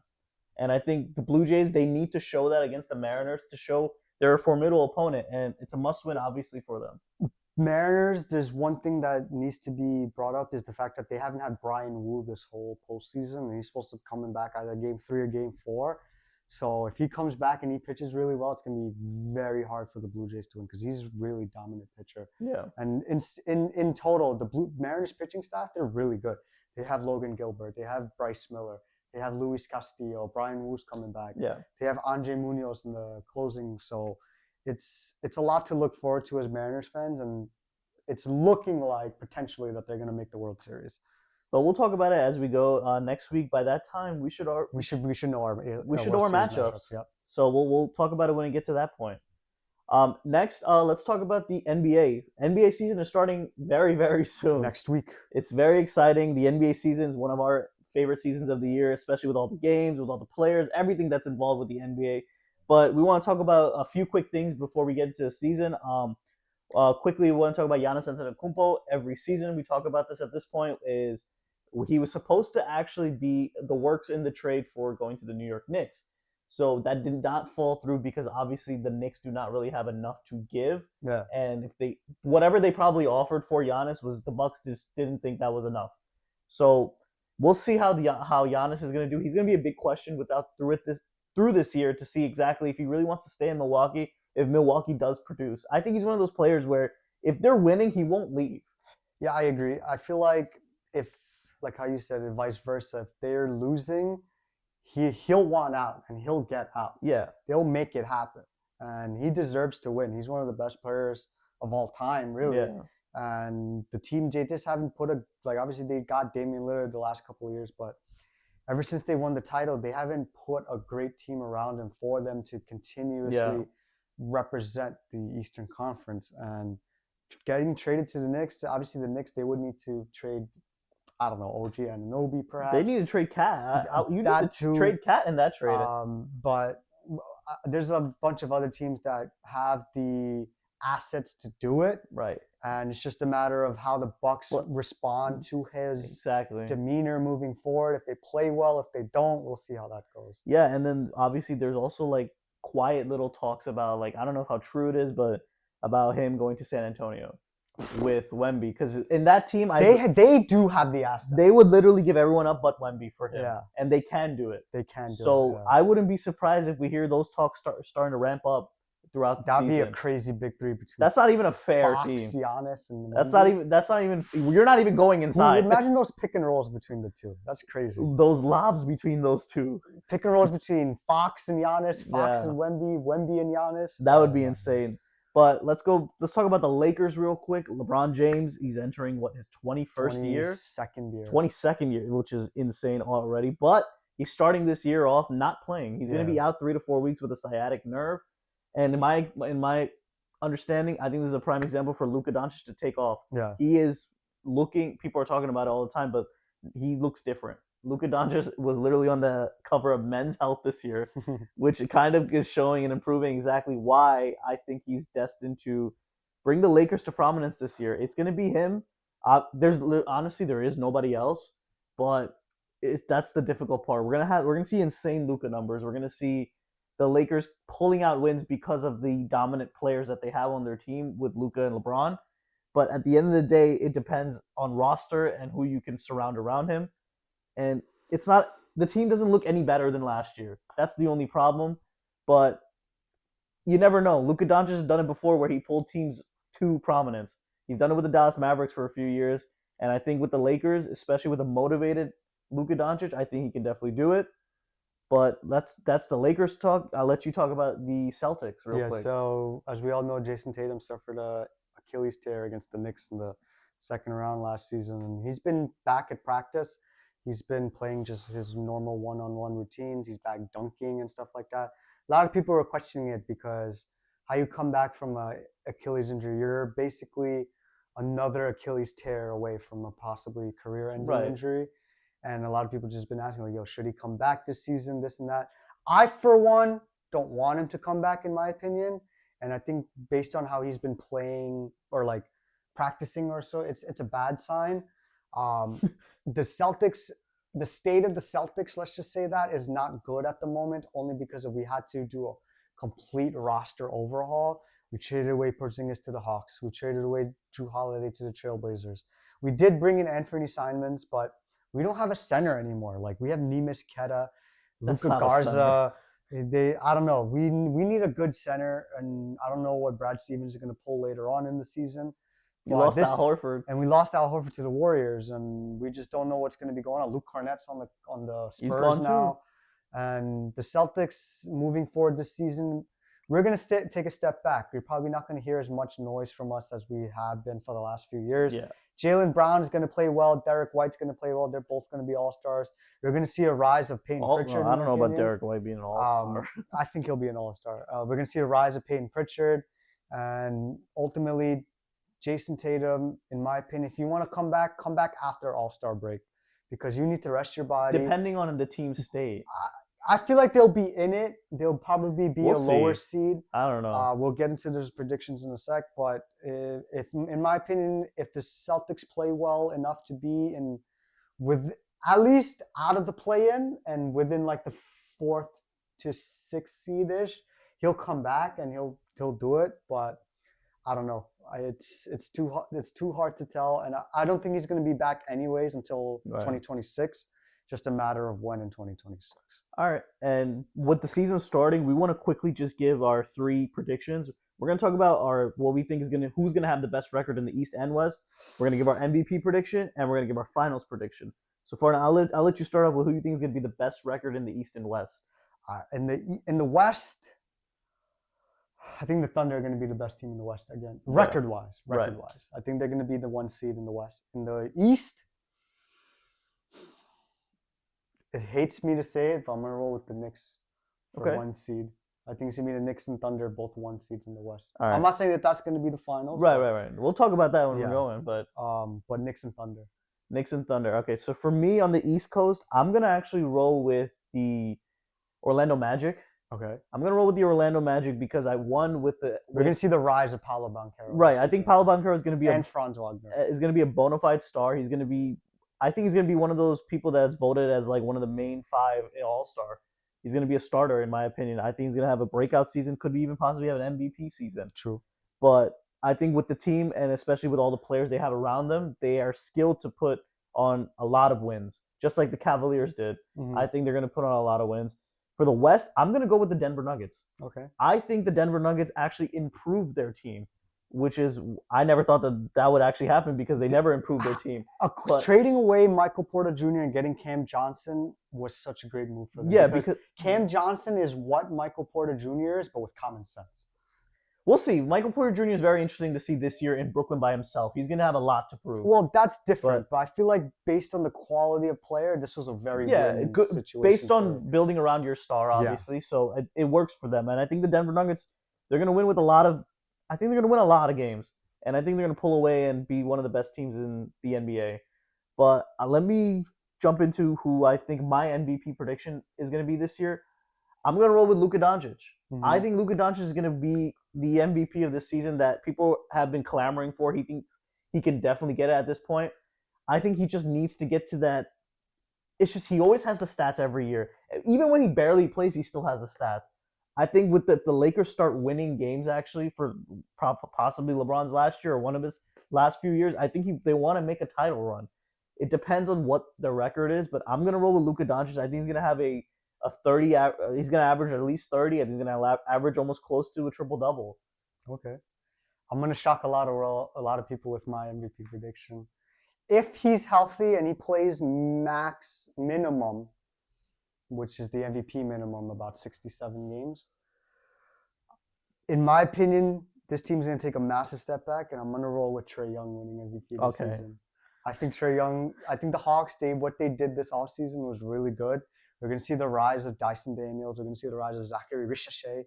And I think the Blue Jays, they need to show that against the Mariners to show they're a formidable opponent, and it's a must-win, obviously, for them. Mariners, there's one thing that needs to be brought up is the fact that they haven't had Brian Wu this whole postseason, and he's supposed to be coming back either Game 3 or Game 4. So if he comes back and he pitches really well, it's going to be very hard for the Blue Jays to win because he's a really dominant pitcher. Yeah. And in total, the Mariners pitching staff, they're really good. They have Logan Gilbert. They have Bryce Miller. They have Luis Castillo. Brian Wu's coming back. Yeah. They have Andre Munoz in the closing. So it's a lot to look forward to as Mariners fans, and it's looking like potentially that they're going to make the World Series. But we'll talk about it as we go next week. By that time, we should know our matchups. Yep. So we'll talk about it when we get to that point. Next, let's talk about the NBA. NBA season is starting very, very soon. Next week. It's very exciting. The NBA season is one of our favorite seasons of the year, especially with all the games, with all the players, everything that's involved with the NBA. But we want to talk about a few quick things before we get into the season. Quickly, we want to talk about Giannis Antetokounmpo. Every season we talk about this at this point is he was supposed to actually be the works in the trade for going to the New York Knicks. So that did not fall through because obviously the Knicks do not really have enough to give. Yeah. And if whatever they probably offered for Giannis was the Bucks just didn't think that was enough. So we'll see how Giannis is going to do. He's going to be a big question through this year to see exactly if he really wants to stay in Milwaukee, if Milwaukee does produce. I think he's one of those players where if they're winning, he won't leave. Yeah, I agree. I feel like if, like how you said it, vice versa, if they're losing, he'll want out and he'll get out. Yeah. They'll make it happen. And he deserves to win. He's one of the best players of all time, really. Yeah. And the team, they just haven't obviously they got Damian Lillard the last couple of years, but ever since they won the title, they haven't put a great team around him for them to continuously represent the Eastern Conference. And getting traded to the Knicks, obviously the Knicks, they would need to trade, I don't know, OG Anunoby perhaps. They need to trade Cat. You need to trade Cat in that trade. But there's a bunch of other teams that have the assets to do it. Right. And it's just a matter of how the Bucks respond to his demeanor moving forward. If they play well, if they don't, we'll see how that goes. Yeah, and then obviously there's also like quiet little talks about, like, I don't know how true it is, but about him going to San Antonio with Wemby, because in that team, they do have the assets. They would literally give everyone up but Wemby for him. Yeah, and they can do it. They can do it. So I wouldn't be surprised if we hear those talks starting to ramp up throughout the season. That'd be a crazy big three between. That's not even a fair Fox, team. Giannis, and that's not even. You're not even going inside. Imagine those pick and rolls between the two. That's crazy. Those lobs between those two. Pick and rolls between Fox and Giannis, Fox and Wemby and Giannis. That would be insane. But let's talk about the Lakers real quick. LeBron James, he's entering his 21st year? 22nd year, which is insane already. But he's starting this year off not playing. He's going to be out 3 to 4 weeks with a sciatic nerve. And in my understanding, I think this is a prime example for Luka Doncic to take off. Yeah. He is looking, people are talking about it all the time, but he looks different. Luka Doncic was literally on the cover of Men's Health this year, which kind of is showing and improving exactly why I think he's destined to bring the Lakers to prominence this year. It's going to be him. There is nobody else, but that's the difficult part. We're gonna see insane Luka numbers. We're gonna see the Lakers pulling out wins because of the dominant players that they have on their team with Luka and LeBron. But at the end of the day, it depends on roster and who you can surround around him. And it's not the team doesn't look any better than last year. That's the only problem. But you never know. Luka Doncic has done it before where he pulled teams to prominence. He's done it with the Dallas Mavericks for a few years. And I think with the Lakers, especially with a motivated Luka Doncic, I think he can definitely do it. But that's the Lakers talk. I'll let you talk about the Celtics real quick. So as we all know, Jason Tatum suffered a Achilles tear against the Knicks in the second round last season. And he's been back at practice. He's been playing just his normal one-on-one routines. He's back dunking and stuff like that. A lot of people are questioning it because how you come back from a Achilles injury, you're basically another Achilles tear away from a possibly career-ending injury. And a lot of people just been asking, like, yo, should he come back this season, this and that? I, for one, don't want him to come back, in my opinion. And I think based on how he's been playing or, like, practicing or so, it's a bad sign. The Celtics, the state of the Celtics, let's just say that, is not good at the moment, only because we had to do a complete roster overhaul. We traded away Porzingis to the Hawks. We traded away Drew Holiday to the Trailblazers. We did bring in Anthony Simons, but we don't have a center anymore. Like, we have Neemias Queta, Luka Garza. I don't know. We need a good center, and I don't know what Brad Stevens is going to pull later on in the season. We lost Al Horford. And we lost Al Horford to the Warriors, and we just don't know what's going to be going on. Luke Cornett's on the Spurs now. Too. And the Celtics, moving forward this season, we're going to take a step back. You're probably not going to hear as much noise from us as we have been for the last few years. Yeah. Jaylen Brown is going to play well. Derek White's going to play well. They're both going to be all-stars. You're going to see a rise of Peyton Pritchard. No, I don't know about Derek White being an all-star. I think he'll be an all-star. We're going to see a rise of Peyton Pritchard. And ultimately, Jason Tatum, in my opinion, if you want to come back after All-Star break because you need to rest your body. Depending on the team's state. I feel like they'll be in it. They'll probably be a lower seed. I don't know. We'll get into those predictions in a sec. But if, in my opinion, if the Celtics play well enough to be with at least out of the play-in and within like the 4th to 6th seed-ish, he'll come back and he'll do it. But I don't know. It's too hard to tell, and I don't think he's going to be back anyways until 2026. Just a matter of when in 2026. All right, and with the season starting, we want to quickly just give our 3 predictions. We're going to talk about what we think who's going to have the best record in the East and West. We're going to give our MVP prediction, and we're going to give our Finals prediction. So, Farna, I'll let you start off with who you think is going to be the best record in the East and West. In the West, I think the Thunder are going to be the best team in the West again, record-wise. I think they're going to be the 1 seed in the West. In the East, it hates me to say it, but I'm going to roll with the Knicks for 1 seed. I think it's going to be the Knicks and Thunder, both 1 seeds in the West. Right. I'm not saying that's going to be the finals. Right. We'll talk about that when we're going. But Knicks and Thunder. Knicks and Thunder. Okay, so for me on the East Coast, I'm going to actually roll with the Orlando Magic. Okay. I'm going to roll with the Orlando Magic because I won with the... We're going to see the rise of Paolo Banchero. Right. I think Paolo Banchero is going to be and Franz Wagner. Is going to be a bona fide star. He's going to be... I think he's going to be one of those people that's voted as like one of the main 5 All-Star. He's going to be a starter, in my opinion. I think he's going to have a breakout season. Could even possibly have an MVP season. True. But I think with the team, and especially with all the players they have around them, they are skilled to put on a lot of wins, just like the Cavaliers did. Mm-hmm. I think they're going to put on a lot of wins. For the West, I'm going to go with the Denver Nuggets. Okay. I think the Denver Nuggets actually improved their team, which is, I never thought that would actually happen because they never improved their team. Trading away Michael Porter Jr. and getting Cam Johnson was such a great move for them. Yeah, because Cam Johnson is what Michael Porter Jr. is, but with common sense. We'll see. Michael Porter Jr. is very interesting to see this year in Brooklyn by himself. He's going to have a lot to prove. Well, that's different, but I feel like based on the quality of player, this was a very good situation. Based on building around your star, obviously. Yeah. So it works for them. And I think the Denver Nuggets, they're going to win with I think they're going to win a lot of games. And I think they're going to pull away and be one of the best teams in the NBA. But let me jump into who I think my MVP prediction is going to be this year. I'm going to roll with Luka Doncic. Mm-hmm. I think Luka Doncic is going to be the MVP of this season that people have been clamoring for. He thinks he can definitely get it at this point. I think he just needs to get to that. It's just he always has the stats every year. Even when he barely plays, he still has the stats. I think with the Lakers start winning games actually for possibly LeBron's last year or one of his last few years, I think they want to make a title run. It depends on what the record is, but I'm gonna roll with Luka Doncic. I think he's gonna have a 30. He's gonna average at least 30, and he's gonna average almost close to a triple double. Okay. I'm gonna shock a lot of people with my MVP prediction. If he's healthy and he plays max minimum, which is the MVP minimum, about 67 games, in my opinion, this team's gonna take a massive step back, and I'm gonna roll with Trae Young winning MVP this season. I think Trae Young. I think the Hawks. What they did this offseason was really good. We're gonna see the rise of Dyson Daniels. We're gonna see the rise of Zachary Ricochet.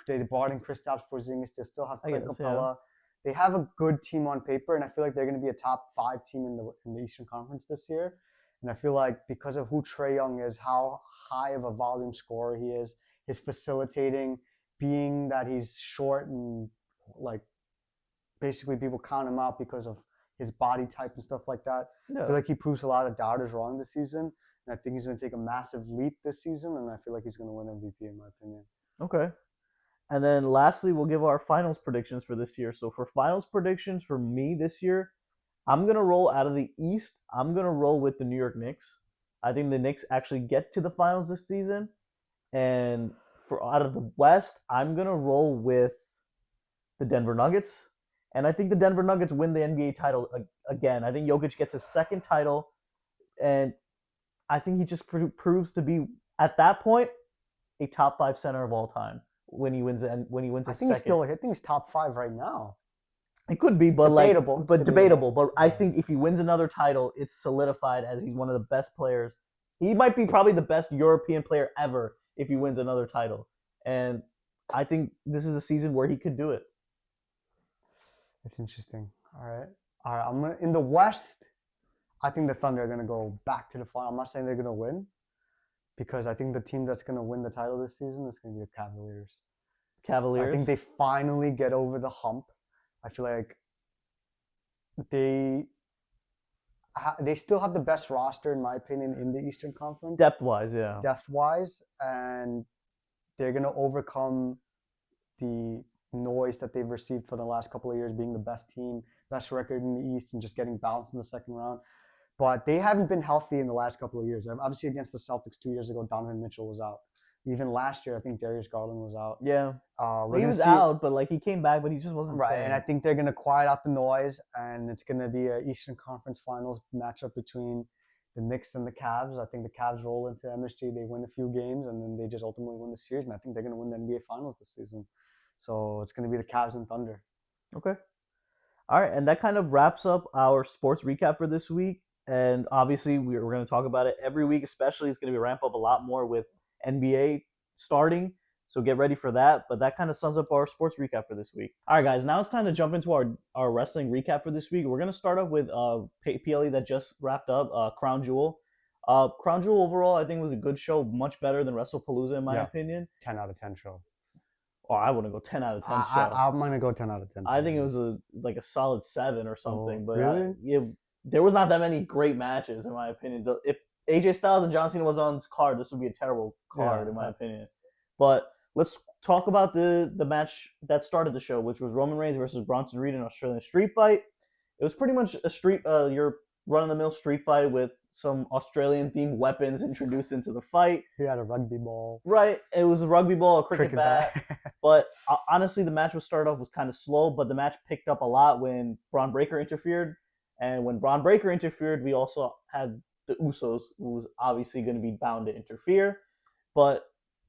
They brought in Kristaps Porzingis. They still have Clint Capella. They have a good team on paper, and I feel like they're going to be a top 5 team in the Eastern Conference this year. And I feel like because of who Trae Young is, how high of a volume scorer he is, his facilitating, being that he's short and like basically people count him out because of his body type and stuff like that. I feel like he proves a lot of doubters wrong this season, and I think he's going to take a massive leap this season, and I feel like he's going to win MVP in my opinion. Okay. And then lastly, we'll give our finals predictions for this year. So for finals predictions for me this year, I'm going to roll out of the East. I'm going to roll with the New York Knicks. I think the Knicks actually get to the finals this season. And for out of the West, I'm going to roll with the Denver Nuggets. And I think the Denver Nuggets win the NBA title again. I think Jokic gets his second title. And I think he just proves to be, at that point, a top 5 center of all time. When he wins his second. I think he's top 5 right now. It could be, but debatable. Debatable. But I think if he wins another title, it's solidified as he's one of the best players. He might be probably the best European player ever if he wins another title. And I think this is a season where he could do it. That's interesting. All right. In the West, I think the Thunder are going to go back to the final. I'm not saying they're going to win, because I think the team that's going to win the title this season is going to be the Cavaliers. I think they finally get over the hump. I feel like they still have the best roster, in my opinion, in the Eastern Conference. Depth-wise, yeah. Depth-wise, and they're going to overcome the noise that they've received for the last couple of years, being the best team, best record in the East, and just getting bounced in the second round. But they haven't been healthy in the last couple of years. Obviously, against the Celtics 2 years ago, Donovan Mitchell was out. Even last year, I think Darius Garland was out. Yeah. He was out, but he came back, but he just wasn't right. saying. And I think they're going to quiet out the noise, and it's going to be an Eastern Conference Finals matchup between the Knicks and the Cavs. I think the Cavs roll into MSG. They win a few games, and then they just ultimately win the series. And I think they're going to win the NBA Finals this season. So it's going to be the Cavs and Thunder. Okay. All right, and that kind of wraps up our sports recap for this week. And obviously, we're going to talk about it every week, especially. It's going to be ramp up a lot more with NBA starting. So get ready for that. But that kind of sums up our sports recap for this week. All right, guys, now it's time to jump into our wrestling recap for this week. We're going to start off with PLE that just wrapped up, Crown Jewel. Crown Jewel overall, I think, was a good show, much better than WrestlePalooza, in my opinion. 10 out of 10 show. Oh, I wouldn't go 10 out of 10 show. I'm going to go 10 out of 10. I think it was a solid 7 or something. But really? There was not that many great matches, in my opinion. If AJ Styles and John Cena was on this card, this would be a terrible card, in my opinion. But let's talk about the match that started the show, which was Roman Reigns versus Bronson Reed in an Australian street fight. It was pretty much your run-of-the-mill street fight with some Australian-themed weapons introduced into the fight. He had a rugby ball. Right. It was a rugby ball, a cricket bat. But honestly, the match was kind of slow, but the match picked up a lot when Braun Breaker interfered. And when Braun Breaker interfered, we also had the Usos, who was obviously going to be bound to interfere. But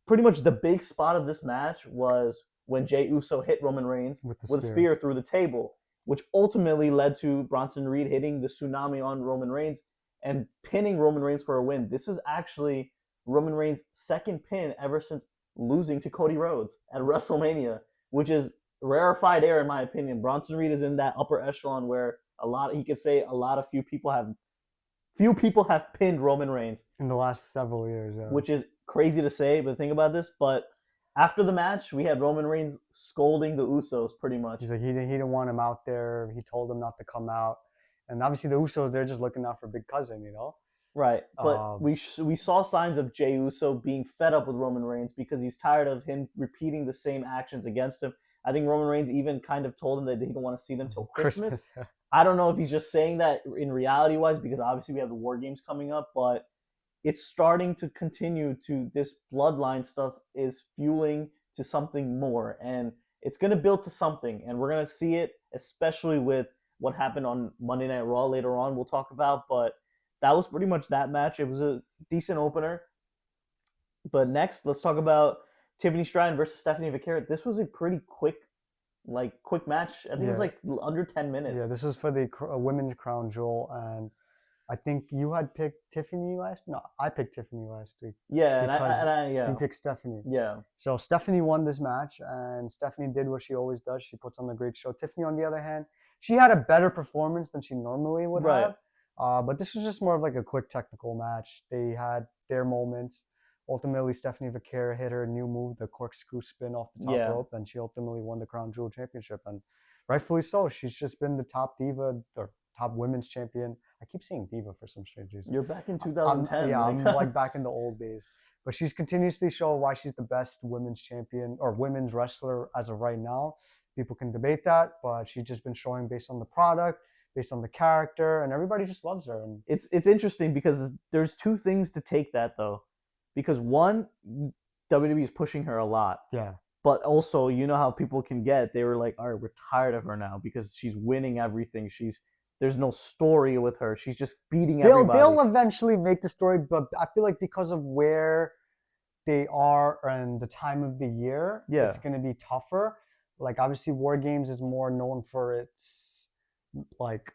pretty much the big spot of this match was when Jey Uso hit Roman Reigns with a spear through the table, which ultimately led to Bronson Reed hitting the tsunami on Roman Reigns and pinning Roman Reigns for a win. This was actually Roman Reigns' second pin ever since losing to Cody Rhodes at WrestleMania, which is rarefied air in my opinion. Bronson Reed is in that upper echelon where few people have pinned Roman Reigns in the last several years, which is crazy to say, but think about this. But after the match, we had Roman Reigns scolding the Usos pretty much. He's like, he didn't want him out there. He told them not to come out. And obviously the Usos, they're just looking out for Big Cousin, you know? Right, but Um, we saw signs of Jey Uso being fed up with Roman Reigns because he's tired of him repeating the same actions against him. I think Roman Reigns even kind of told him that he didn't want to see them till Christmas. Christmas. Yeah. I don't know if he's just saying that in reality wise because obviously we have the War Games coming up, but it's starting to continue to this bloodline stuff is fueling to something more, and it's going to build to something, and we're going to see it especially with what happened on Monday Night Raw later on we'll talk about, but that was pretty much that match. It was a decent opener. But next, let's talk about Tiffany Stratton versus Stephanie Vaquera. This was a pretty quick match. I think it was Yeah. like under 10 minutes. Yeah, this was for the women's crown jewel, and I think you had picked Tiffany last. No, I picked Tiffany last week Yeah, because yeah, you picked Stephanie. yeah, So Stephanie won this match, and Stephanie did what she always does. She puts on a great show. Tiffany, on the other hand, she had a better performance than she normally would right. have. But this was just more of like a quick technical match. They had their moments. Ultimately, Stephanie Vaquera hit her new move, the corkscrew spin off the top Yeah. rope, and she ultimately won the Crown Jewel Championship. And rightfully so. She's just been the top diva or top women's champion. I keep saying diva for some strange reason. You're back in 2010. Yeah, I'm like back in the old days. But she's continuously showing why she's the best women's champion or women's wrestler as of right now. People can debate that, but she's just been showing based on the product, based on the character, and everybody just loves her. And it's interesting because there's two things to take that though, because one, WWE is pushing her a lot, yeah, but also you know how people can get. They were like, all right, we're tired of her now because she's winning everything. There's no story with her. She's just beating everybody. they'll eventually make the story, but I feel like because of where they are and the time of the year, Yeah. it's going to be tougher. Like obviously, War Games is more known for its like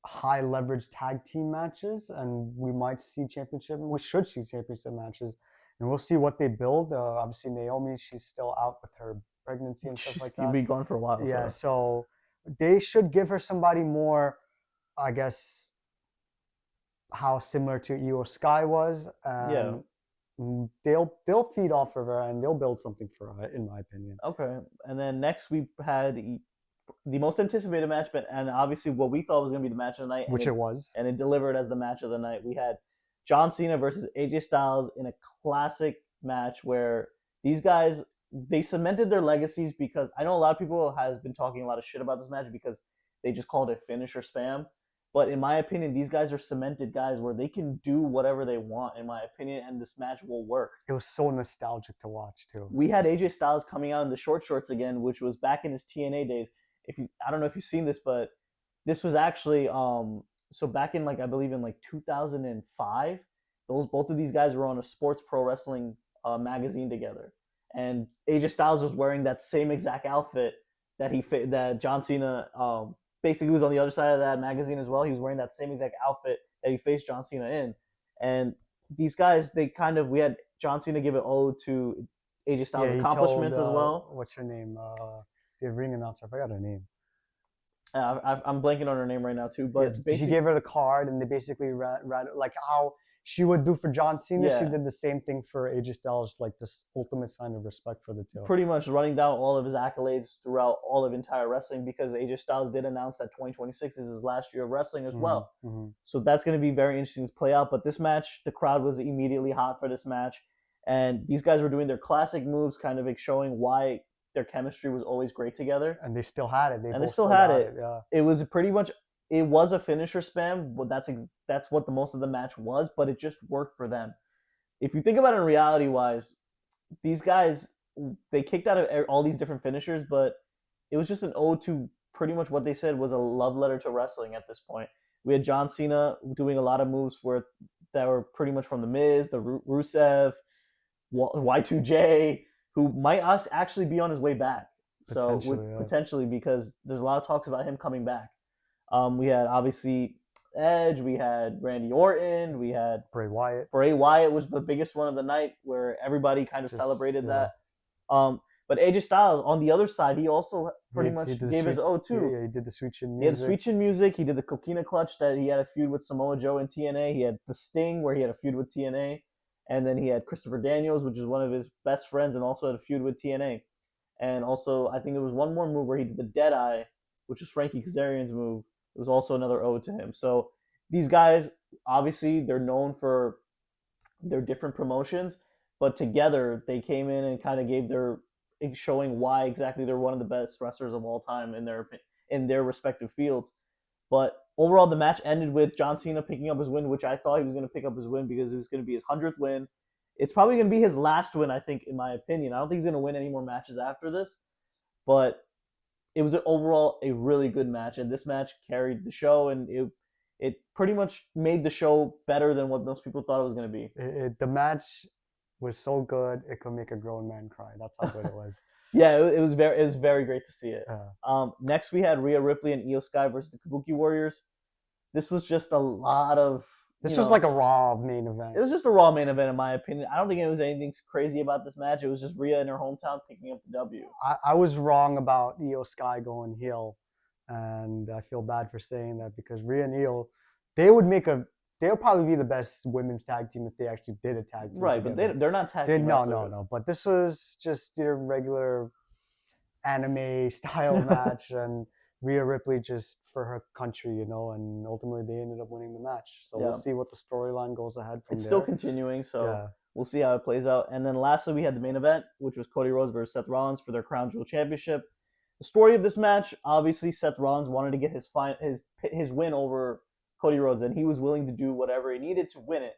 high leverage tag team matches, and we might see championship. We should see championship matches, and we'll see what they build. Obviously, Naomi, she's still out with her pregnancy and stuff like that. She'll be gone for a while. Yeah, so they should give her somebody more, I guess, how similar to Io Sky was. Yeah. They'll feed off of her and they'll build something for her, in my opinion. Okay, and then next we had the most anticipated match, and obviously what we thought was going to be the match of the night, Which it was. and it delivered as the match of the night. We had John Cena versus AJ Styles in a classic match where these guys, they cemented their legacies, because I know a lot of people has been talking a lot of shit about this match because they just called it finisher spam. But in my opinion, these guys are cemented guys where they can do whatever they want, in my opinion, and this match will work. It was so nostalgic to watch too. We had AJ Styles coming out in the short shorts again, which was back in his TNA days. I don't know if you've seen this, but this was actually so back in I believe in 2005, both of these guys were on a sports pro wrestling magazine together, and AJ Styles was wearing that same exact outfit that John Cena basically was on the other side of that magazine as well. He was wearing that same exact outfit that he faced John Cena in, and these guys, we had John Cena give an ode to AJ Styles' accomplishments as well. What's her name? The ring announcer. I forgot her name. I'm blanking on her name right now too, but yeah, she gave her the card, and they basically read like how she would do for John Cena. Yeah. She did the same thing for AJ Styles, like this ultimate sign of respect for the two. Pretty much running down all of his accolades throughout all of entire wrestling, because AJ Styles did announce that 2026 is his last year of wrestling as well. Mm-hmm. So that's going to be very interesting to play out. But this match, the crowd was immediately hot for this match, and these guys were doing their classic moves, kind of showing why their chemistry was always great together. And they still had it. They still had it. Yeah. It was pretty much, it was a finisher spam, but that's what the most of the match was, but it just worked for them. If you think about it in reality wise, these guys, they kicked out of all these different finishers, but it was just an ode to pretty much what they said was a love letter to wrestling at this point. We had John Cena doing a lot of moves that were pretty much from The Miz, the Rusev, Y2J, who might actually be on his way back. Potentially, because there's a lot of talks about him coming back. We had obviously Edge, we had Randy Orton, we had Bray Wyatt. Bray Wyatt was the biggest one of the night, where everybody kind of celebrated that. But AJ Styles, on the other side, he also pretty much gave his ode too. Yeah, he did the Sweet Chin music. He had Sweet Chin music. He did the Coquina Clutch that he had a feud with Samoa Joe in TNA. He had the Sting, where he had a feud with TNA. And then he had Christopher Daniels, which is one of his best friends, and also had a feud with TNA. And also, I think there was one more move where he did the Deadeye, which was Frankie Kazarian's move. It was also another ode to him. So these guys, obviously they're known for their different promotions, but together they came in and kind of gave their showing why exactly they're one of the best wrestlers of all time in their respective fields. But overall, the match ended with John Cena picking up his win, which I thought he was going to pick up his win because it was going to be his 100th win. It's probably going to be his last win, I think, in my opinion. I don't think he's going to win any more matches after this, but it was overall a really good match, and this match carried the show, and it pretty much made the show better than what most people thought it was going to be. The match was so good it could make a grown man cry. That's how good it was. Yeah, it was very great to see it. Yeah. Next we had Rhea Ripley and Io Sky versus the Kabuki Warriors. This was just a lot of. This was like a Raw main event. It was just a Raw main event, in my opinion. I don't think it was anything crazy about this match. It was just Rhea in her hometown picking up the W. I was wrong about Io Sky going heel, and I feel bad for saying that because Rhea and Io, they'll probably be the best women's tag team if they actually did a tag team. Right, together. but they're not tag team wrestlers. No. But this was just your regular anime style match, and Rhea Ripley just for her country, and ultimately they ended up winning the match. So we'll see what the storyline goes ahead from there. It's still continuing, so we'll see how it plays out. And then lastly, we had the main event, which was Cody Rhodes versus Seth Rollins for their Crown Jewel Championship. The story of this match, obviously, Seth Rollins wanted to get his win over Cody Rhodes, and he was willing to do whatever he needed to win it.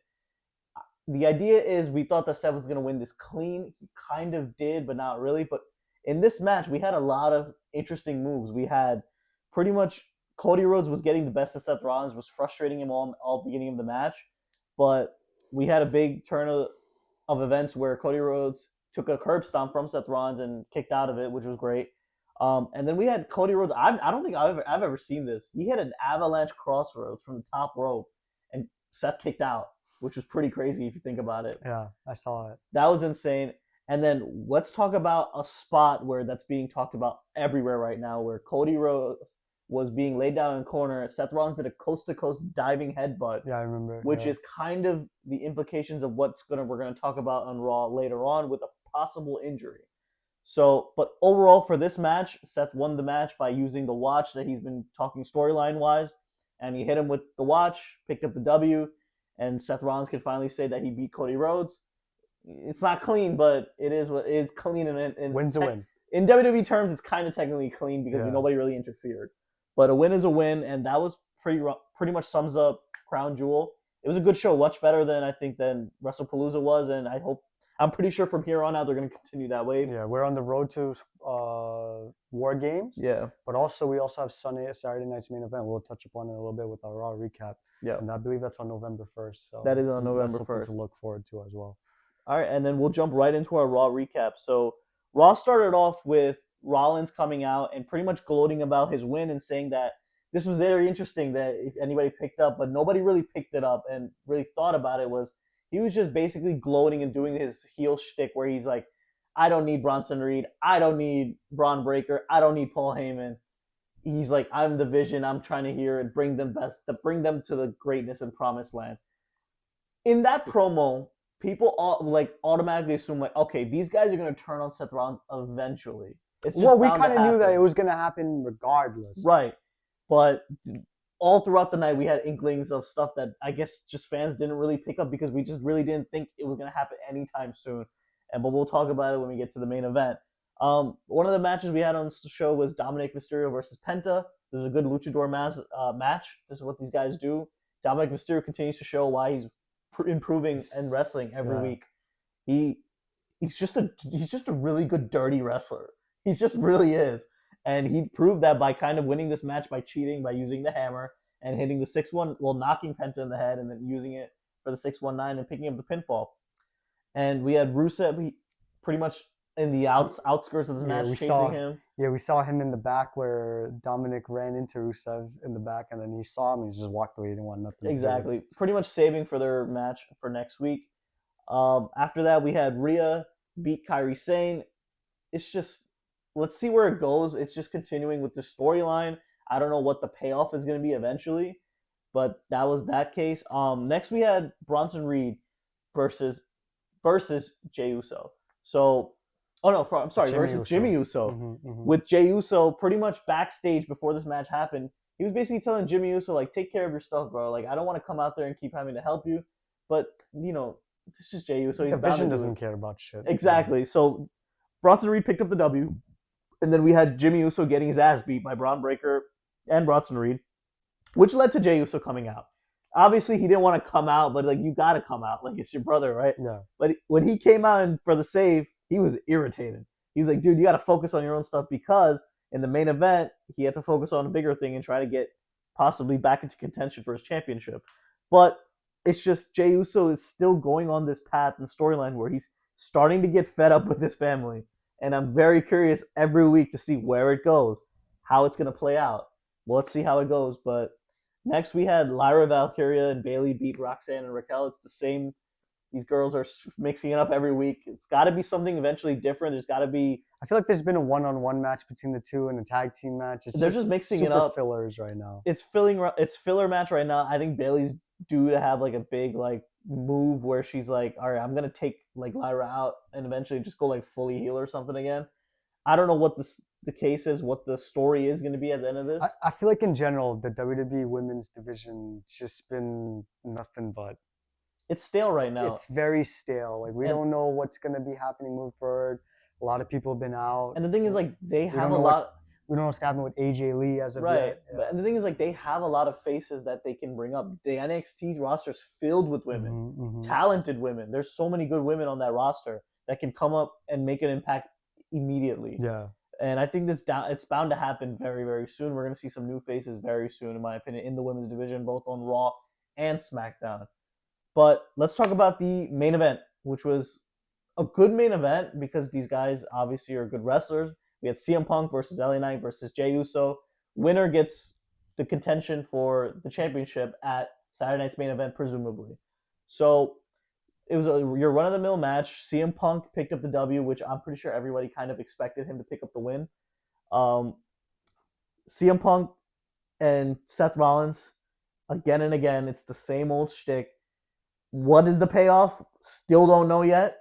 The idea is we thought that Seth was going to win this clean. He kind of did, but not really. But in this match, we had a lot of interesting moves. We had pretty much Cody Rhodes was getting the best of Seth Rollins, was frustrating him all beginning of the match. But we had a big turn of events where Cody Rhodes took a curb stomp from Seth Rollins and kicked out of it, which was great. And then we had Cody Rhodes. I don't think I've ever seen this. He had an avalanche crossroads from the top rope, and Seth kicked out, which was pretty crazy if you think about it. Yeah, I saw it. That was insane. And then let's talk about a spot where that's being talked about everywhere right now, where Cody Rhodes was being laid down in a corner. Seth Rollins did a coast-to-coast diving headbutt. Yeah, I remember. Which is kind of the implications of we're going to talk about on Raw later on with a possible injury. So, but overall for this match, Seth won the match by using the watch that he's been talking storyline-wise, and he hit him with the watch, picked up the W, and Seth Rollins can finally say that he beat Cody Rhodes. It's not clean, but it is what it's clean. Win's a win. In WWE terms, it's kind of technically clean because nobody really interfered. But a win is a win, and that was pretty much sums up Crown Jewel. It was a good show, much better than WrestlePalooza was, and I'm pretty sure from here on out they're going to continue that way. Yeah, we're on the road to War Games. Yeah. But we also have Saturday night's main event. We'll touch upon it a little bit with our Raw recap. Yeah. And I believe that's on November 1st. So that is on November 1st. That's something to look forward to as well. All right, and then we'll jump right into our Raw recap. So Raw started off with Rollins coming out and pretty much gloating about his win and saying that this was very interesting that if anybody picked up, but nobody really picked it up and really thought about it, was he was just basically gloating and doing his heel shtick where he's like, I don't need Bronson Reed. I don't need Braun Breaker. I don't need Paul Heyman. He's like, I'm the vision. I'm trying to hear and bring them to the greatness and promised land. In that promo, people automatically assume okay, these guys are going to turn on Seth Rollins eventually. Well, we kind of knew that it was going to happen regardless. Right. But all throughout the night, we had inklings of stuff that I guess just fans didn't really pick up because we just really didn't think it was going to happen anytime soon. But we'll talk about it when we get to the main event. One of the matches we had on the show was Dominic Mysterio versus Penta. It was a good luchador match. This is what these guys do. Dominic Mysterio continues to show why he's improving and wrestling every week. He's just a really good dirty wrestler. He just really is. And he proved that by kind of winning this match by cheating, by using the hammer and hitting the 6-1, knocking Penta in the head and then using it for the 619 and picking up the pinfall. And we had Rusev pretty much in the outskirts of the match chasing him. Yeah, we saw him in the back where Dominic ran into Rusev in the back, and then he saw him and he just walked away. He didn't want nothing Exactly. Pretty much saving for their match for next week. After that, we had Rhea beat Kairi Sane. It's just, let's see where it goes. It's just continuing with the storyline. I don't know what the payoff is going to be eventually, but that was that case. Next, we had Bronson Reed versus Jey Uso. Versus Jimmy Uso. Mm-hmm. With Jey Uso pretty much backstage before this match happened, he was basically telling Jimmy Uso, like, take care of your stuff, bro. Like, I don't want to come out there and keep having to help you. But, this is Jey Uso. He's The bound to Vision do doesn't it. care about shit. Exactly. So Bronson Reed picked up the W. And then we had Jimmy Uso getting his ass beat by Braun Breaker and Bronson Reed, which led to Jey Uso coming out. Obviously, he didn't want to come out, but, like, you got to come out. Like, it's your brother, right? Yeah. But when he came out for the save, he was irritated. He was like, dude, you got to focus on your own stuff, because in the main event, he had to focus on a bigger thing and try to get possibly back into contention for his championship. But it's just Jey Uso is still going on this path and storyline where he's starting to get fed up with his family. And I'm very curious every week to see where it goes, how it's going to play out. Well, let's see how it goes. But next we had Lyra Valkyria and Bayley beat Roxanne and Raquel. It's the same. These girls are mixing it up every week. It's got to be something eventually different. There's got to be. I feel like there's been a one-on-one match between the two and a tag team match. They're just mixing it super up. Fillers right now. It's filler match right now. I think Bayley's due to have like a big like move where she's like, all right, I'm gonna take like Lyra out and eventually just go like fully heel or something again. I don't know what the case is, what the story is going to be at the end of this. I feel like in general, the WWE women's division just been nothing but. It's stale right now. It's very stale. Like we don't know what's going to be happening moving forward. A lot of people have been out. And the thing is, like, they have a lot. We don't know what's happening with AJ Lee as of yet. Right. And the thing is, like, they have a lot of faces that they can bring up. The NXT roster is filled with women, talented women. There's so many good women on that roster that can come up and make an impact immediately. Yeah. And I think it's bound to happen very, very soon. We're going to see some new faces very soon, in my opinion, in the women's division, both on Raw and SmackDown. But let's talk about the main event, which was a good main event because these guys obviously are good wrestlers. We had CM Punk versus LA Knight versus Jey Uso. Winner gets the contention for the championship at Saturday night's main event, presumably. So it was your run-of-the-mill match. CM Punk picked up the W, which I'm pretty sure everybody kind of expected him to pick up the win. CM Punk and Seth Rollins, again and again, it's the same old shtick. What is the payoff? Still don't know yet.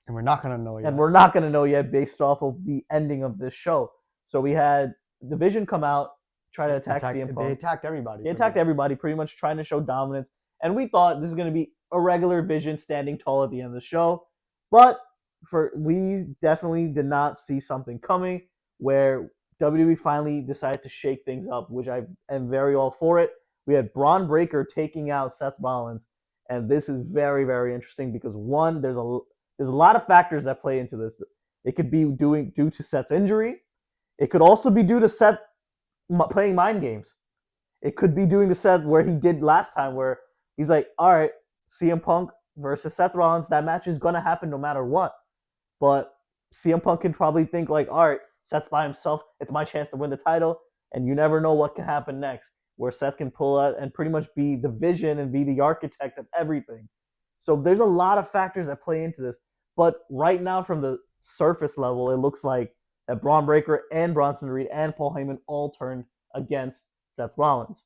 And we're not going to know yet. And we're not going to know yet based off of the ending of this show. So we had the Vision come out, try to attack CM Punk. They attacked everybody. They attacked everybody, pretty much trying to show dominance. And we thought this is going to be a regular Vision standing tall at the end of the show. But we definitely did not see something coming where WWE finally decided to shake things up, which I am very all for it. We had Braun Breaker taking out Seth Rollins. And this is very, very interesting because, one, there's a lot of factors that play into this. It could be due to Seth's injury. It could also be due to Seth playing mind games. It could be due to Seth where he did last time, where he's like, all right, CM Punk versus Seth Rollins, that match is going to happen no matter what. But CM Punk can probably think like, all right, Seth's by himself. It's my chance to win the title. And you never know what can happen next, where Seth can pull out and pretty much be the Vision and be the architect of everything. So there's a lot of factors that play into this. But right now, from the surface level, it looks like that Braun Breaker and Bronson Reed and Paul Heyman all turned against Seth Rollins.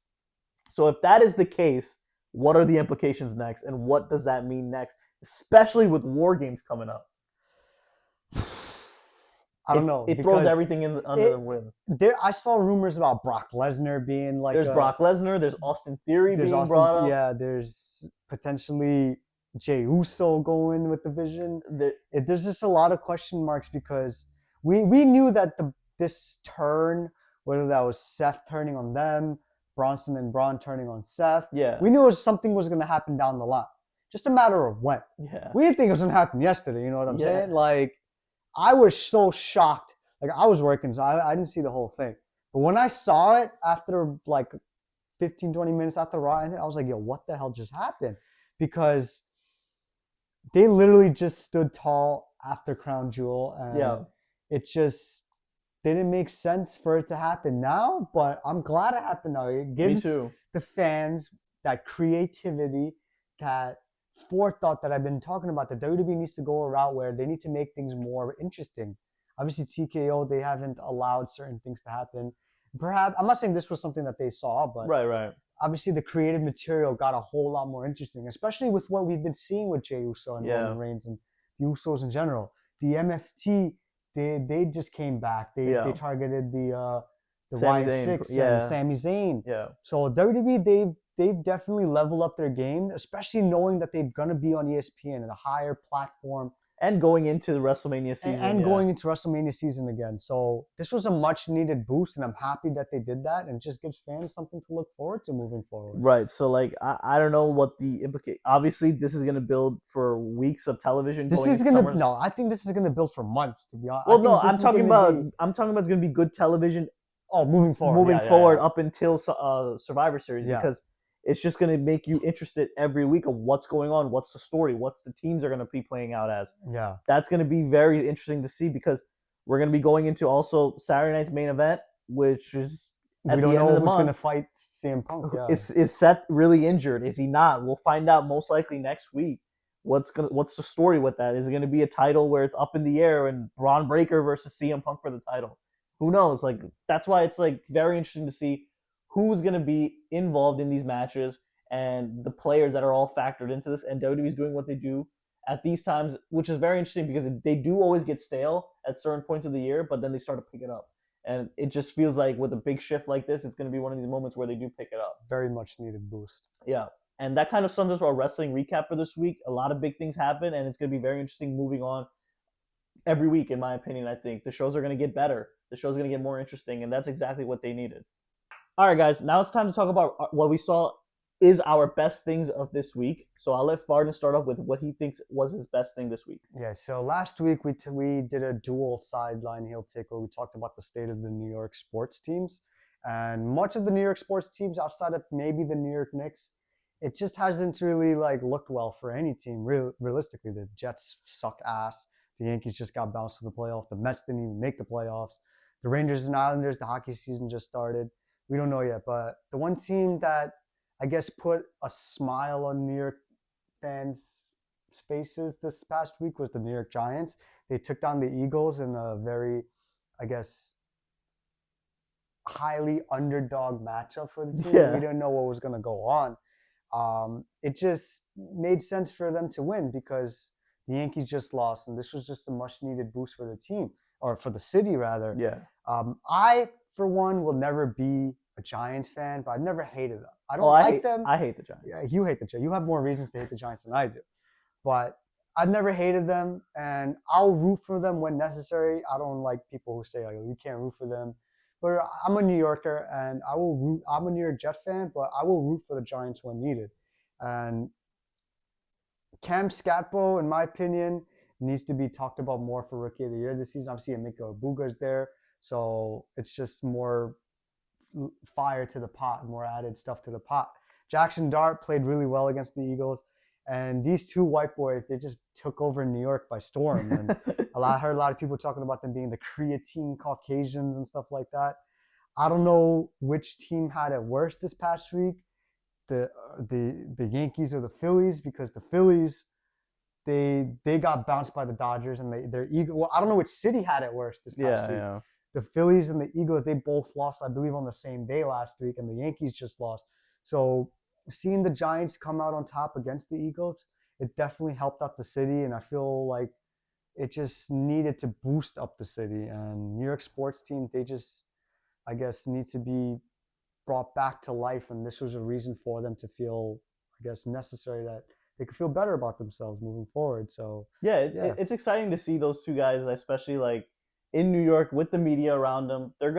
So if that is the case, what are the implications next? And what does that mean next? Especially with War Games coming up. I don't know. It throws everything under the wind. I saw rumors about Brock Lesnar being like. There's Brock Lesnar. There's Austin Theory being brought up. Yeah, there's potentially Jey Uso going with the Vision. There's just a lot of question marks because we knew that this turn, whether that was Seth turning on them, Bronson and Braun turning on Seth. Yeah. We knew something was going to happen down the line. Just a matter of when. Yeah. We didn't think it was going to happen yesterday. You know what I'm saying? Like. I was so shocked. Like, I was working, so I didn't see the whole thing. But when I saw it after, like, 15, 20 minutes after Raw ended, I was like, yo, what the hell just happened? Because they literally just stood tall after Crown Jewel. And it just didn't make sense for it to happen now. But I'm glad it happened now. It gives the fans that creativity, that forethought that I've been talking about. The WWE needs to go a route where they need to make things more interesting. Obviously, TKO, they haven't allowed certain things to happen. Perhaps, I'm not saying this was something that they saw, but right. Obviously the creative material got a whole lot more interesting, especially with what we've been seeing with Jey Uso and Roman Reigns and the Usos in general. The MFT, they just came back. They targeted the the Sami Ryan Zayn, Six yeah. and Sami Zayn. Yeah. So WWE, they've definitely leveled up their game, especially knowing that they're gonna be on ESPN and a higher platform. And going into the WrestleMania season. And going into WrestleMania season again. So this was a much needed boost, and I'm happy that they did that, and it just gives fans something to look forward to moving forward. Right. So like I don't know what the implication. Obviously, this is going to build for weeks of television. This is gonna no. I think this is gonna build for months. To be honest. Well, no, I'm talking about it's going to be good television. Oh, moving forward. Up until Survivor Series, because it's just going to make you interested every week of what's going on, what's the story, what's the teams are going to be playing out as. Yeah. That's going to be very interesting to see, because we're going to be going into also Saturday night's main event, which is we don't know who's going to fight CM Punk. Yeah. Is Seth really injured? Is he not? We'll find out most likely next week. What's the story with that? Is it going to be a title where it's up in the air and Braun Breaker versus CM Punk for the title? Who knows? Like, that's why it's like very interesting to see who's going to be involved in these matches and the players that are all factored into this. And WWE's doing what they do at these times, which is very interesting, because they do always get stale at certain points of the year, but then they start to pick it up. And it just feels like with a big shift like this, it's going to be one of these moments where they do pick it up. Very much needed boost. Yeah. And that kind of sums up our wrestling recap for this week. A lot of big things happen, and it's going to be very interesting moving on every week, in my opinion. I think the shows are going to get better. The show's going to get more interesting, and that's exactly what they needed. All right, guys, now it's time to talk about what we saw is our best things of this week. So I'll let Farden start off with what he thinks was his best thing this week. Yeah, so last week we did a dual sideline heel take where we talked about the state of the New York sports teams. And much of the New York sports teams, outside of maybe the New York Knicks, it just hasn't really looked well for any team. Realistically, the Jets suck ass. The Yankees just got bounced to the playoffs. The Mets didn't even make the playoffs. The Rangers and Islanders, the hockey season just started. We don't know yet, but the one team that I guess put a smile on New York fans' faces this past week was the New York Giants. They took down the Eagles in a very, I guess, highly underdog matchup for the team. Yeah. We didn't know what was going to go on. It just made sense for them to win because the Yankees just lost, and this was just a much-needed boost for the team, or for the city, rather. Yeah. I, for one, will never be a Giants fan, but I've never hated them. I don't like them. I hate the Giants. Yeah, you hate the Giants. You have more reasons to hate the Giants than I do. But I've never hated them, and I'll root for them when necessary. I don't like people who say, oh, you can't root for them. But I'm a New Yorker, and I will root. I'm a New York Jet fan, but I will root for the Giants when needed. And Cam Scatbo, in my opinion, needs to be talked about more for Rookie of the Year this season. Obviously, Emeka Ibuga's there, so it's just more fire to the pot, more added stuff to the pot. Jackson Dart played really well against the Eagles, and these two white boys, they just took over New York by storm. And I heard a lot of people talking about them being the creatine Caucasians and stuff like that. I don't know which team had it worse this past week, the Yankees or the Phillies, because the Phillies, they got bounced by the Dodgers, and they're Eagles. Well, I don't know which city had it worse this past week. Yeah. The Phillies and the Eagles, they both lost, I believe, on the same day last week, and the Yankees just lost. So seeing the Giants come out on top against the Eagles, it definitely helped out the city, and I feel like it just needed to boost up the city. And New York sports teams, they just, I guess, need to be brought back to life, and this was a reason for them to feel, I guess, necessary that they could feel better about themselves moving forward. So it's exciting to see those two guys, especially like in New York with the media around them. They're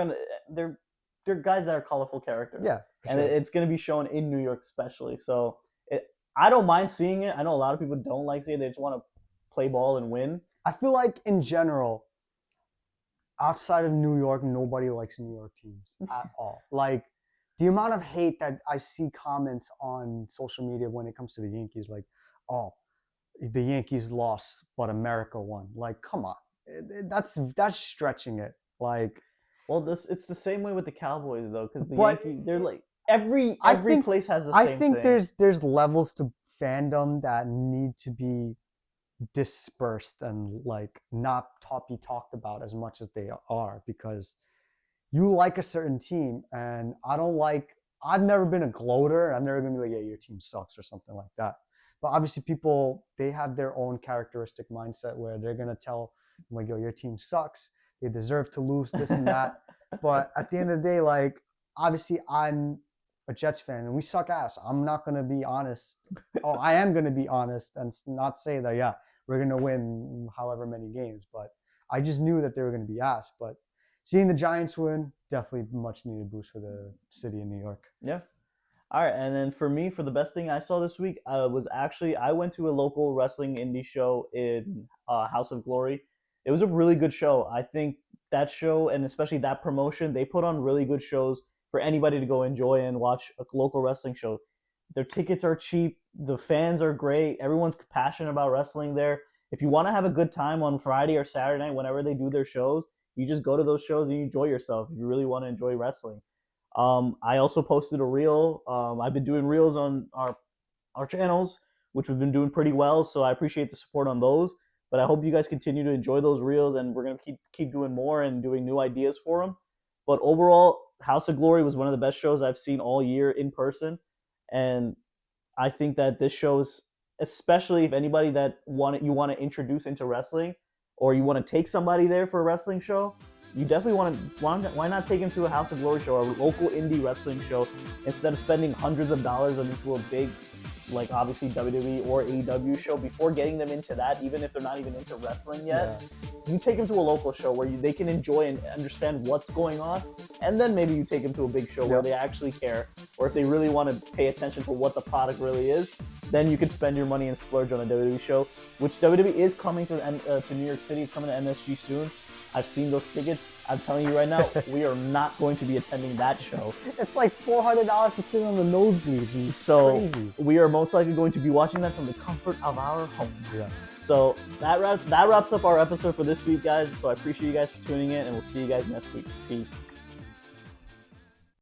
guys that are colorful characters. Yeah, and it's going to be shown in New York especially. So I don't mind seeing it. I know a lot of people don't like seeing it. They just want to play ball and win. I feel like in general, outside of New York, nobody likes New York teams at all. Like, the amount of hate that I see comments on social media when it comes to the Yankees, like, oh, the Yankees lost, but America won. Like, come on. That's stretching it. Like, well, it's the same way with the Cowboys though, because the Yankees, they're like every place has the same thing. I think there's levels to fandom that need to be dispersed and like not be talked about as much as they are, because you like a certain team, and I've never been a gloater. I'm never gonna be like, yeah, your team sucks or something like that. But obviously people, they have their own characteristic mindset where they're gonna tell, like, yo, your team sucks. They deserve to lose, this and that. But at the end of the day, like, obviously I'm a Jets fan and we suck ass. I'm not going to be honest. Oh, I am going to be honest and not say that, yeah, we're going to win however many games. But I just knew that they were going to be ass. But seeing the Giants win, definitely much needed boost for the city of New York. Yeah. All right, and then for me, for the best thing I saw this week, was actually I went to a local wrestling indie show in House of Glory. It was a really good show. I think that show, and especially that promotion, they put on really good shows for anybody to go enjoy and watch a local wrestling show. Their tickets are cheap. The fans are great. Everyone's passionate about wrestling there. If you want to have a good time on Friday or Saturday night, whenever they do their shows, you just go to those shows and you enjoy yourself if you really want to enjoy wrestling. I also posted a reel. I've been doing reels on our channels, which we've been doing pretty well. So I appreciate the support on those. But I hope you guys continue to enjoy those reels, and we're gonna keep doing more and doing new ideas for them. But overall, House of Glory was one of the best shows I've seen all year in person, and I think that this shows, especially if anybody that you want to introduce into wrestling, or you want to take somebody there for a wrestling show, you definitely why not take them to a House of Glory show or a local indie wrestling show instead of spending hundreds of dollars into a big, like obviously WWE or AEW show before getting them into that, even if they're not even into wrestling yet. Yeah. You take them to a local show where they can enjoy and understand what's going on, and then maybe you take them to a big show where they actually care, or if they really want to pay attention to what the product really is, then you can spend your money and splurge on a WWE show, which WWE is coming to New York City. It's coming to MSG soon. I've seen those tickets. I'm telling you right now, we are not going to be attending that show. It's like $400 to sit on the nosebleeds. So crazy. We are most likely going to be watching that from the comfort of our home. Yeah. So that wraps up our episode for this week, guys. So I appreciate you guys for tuning in, and we'll see you guys next week. Peace.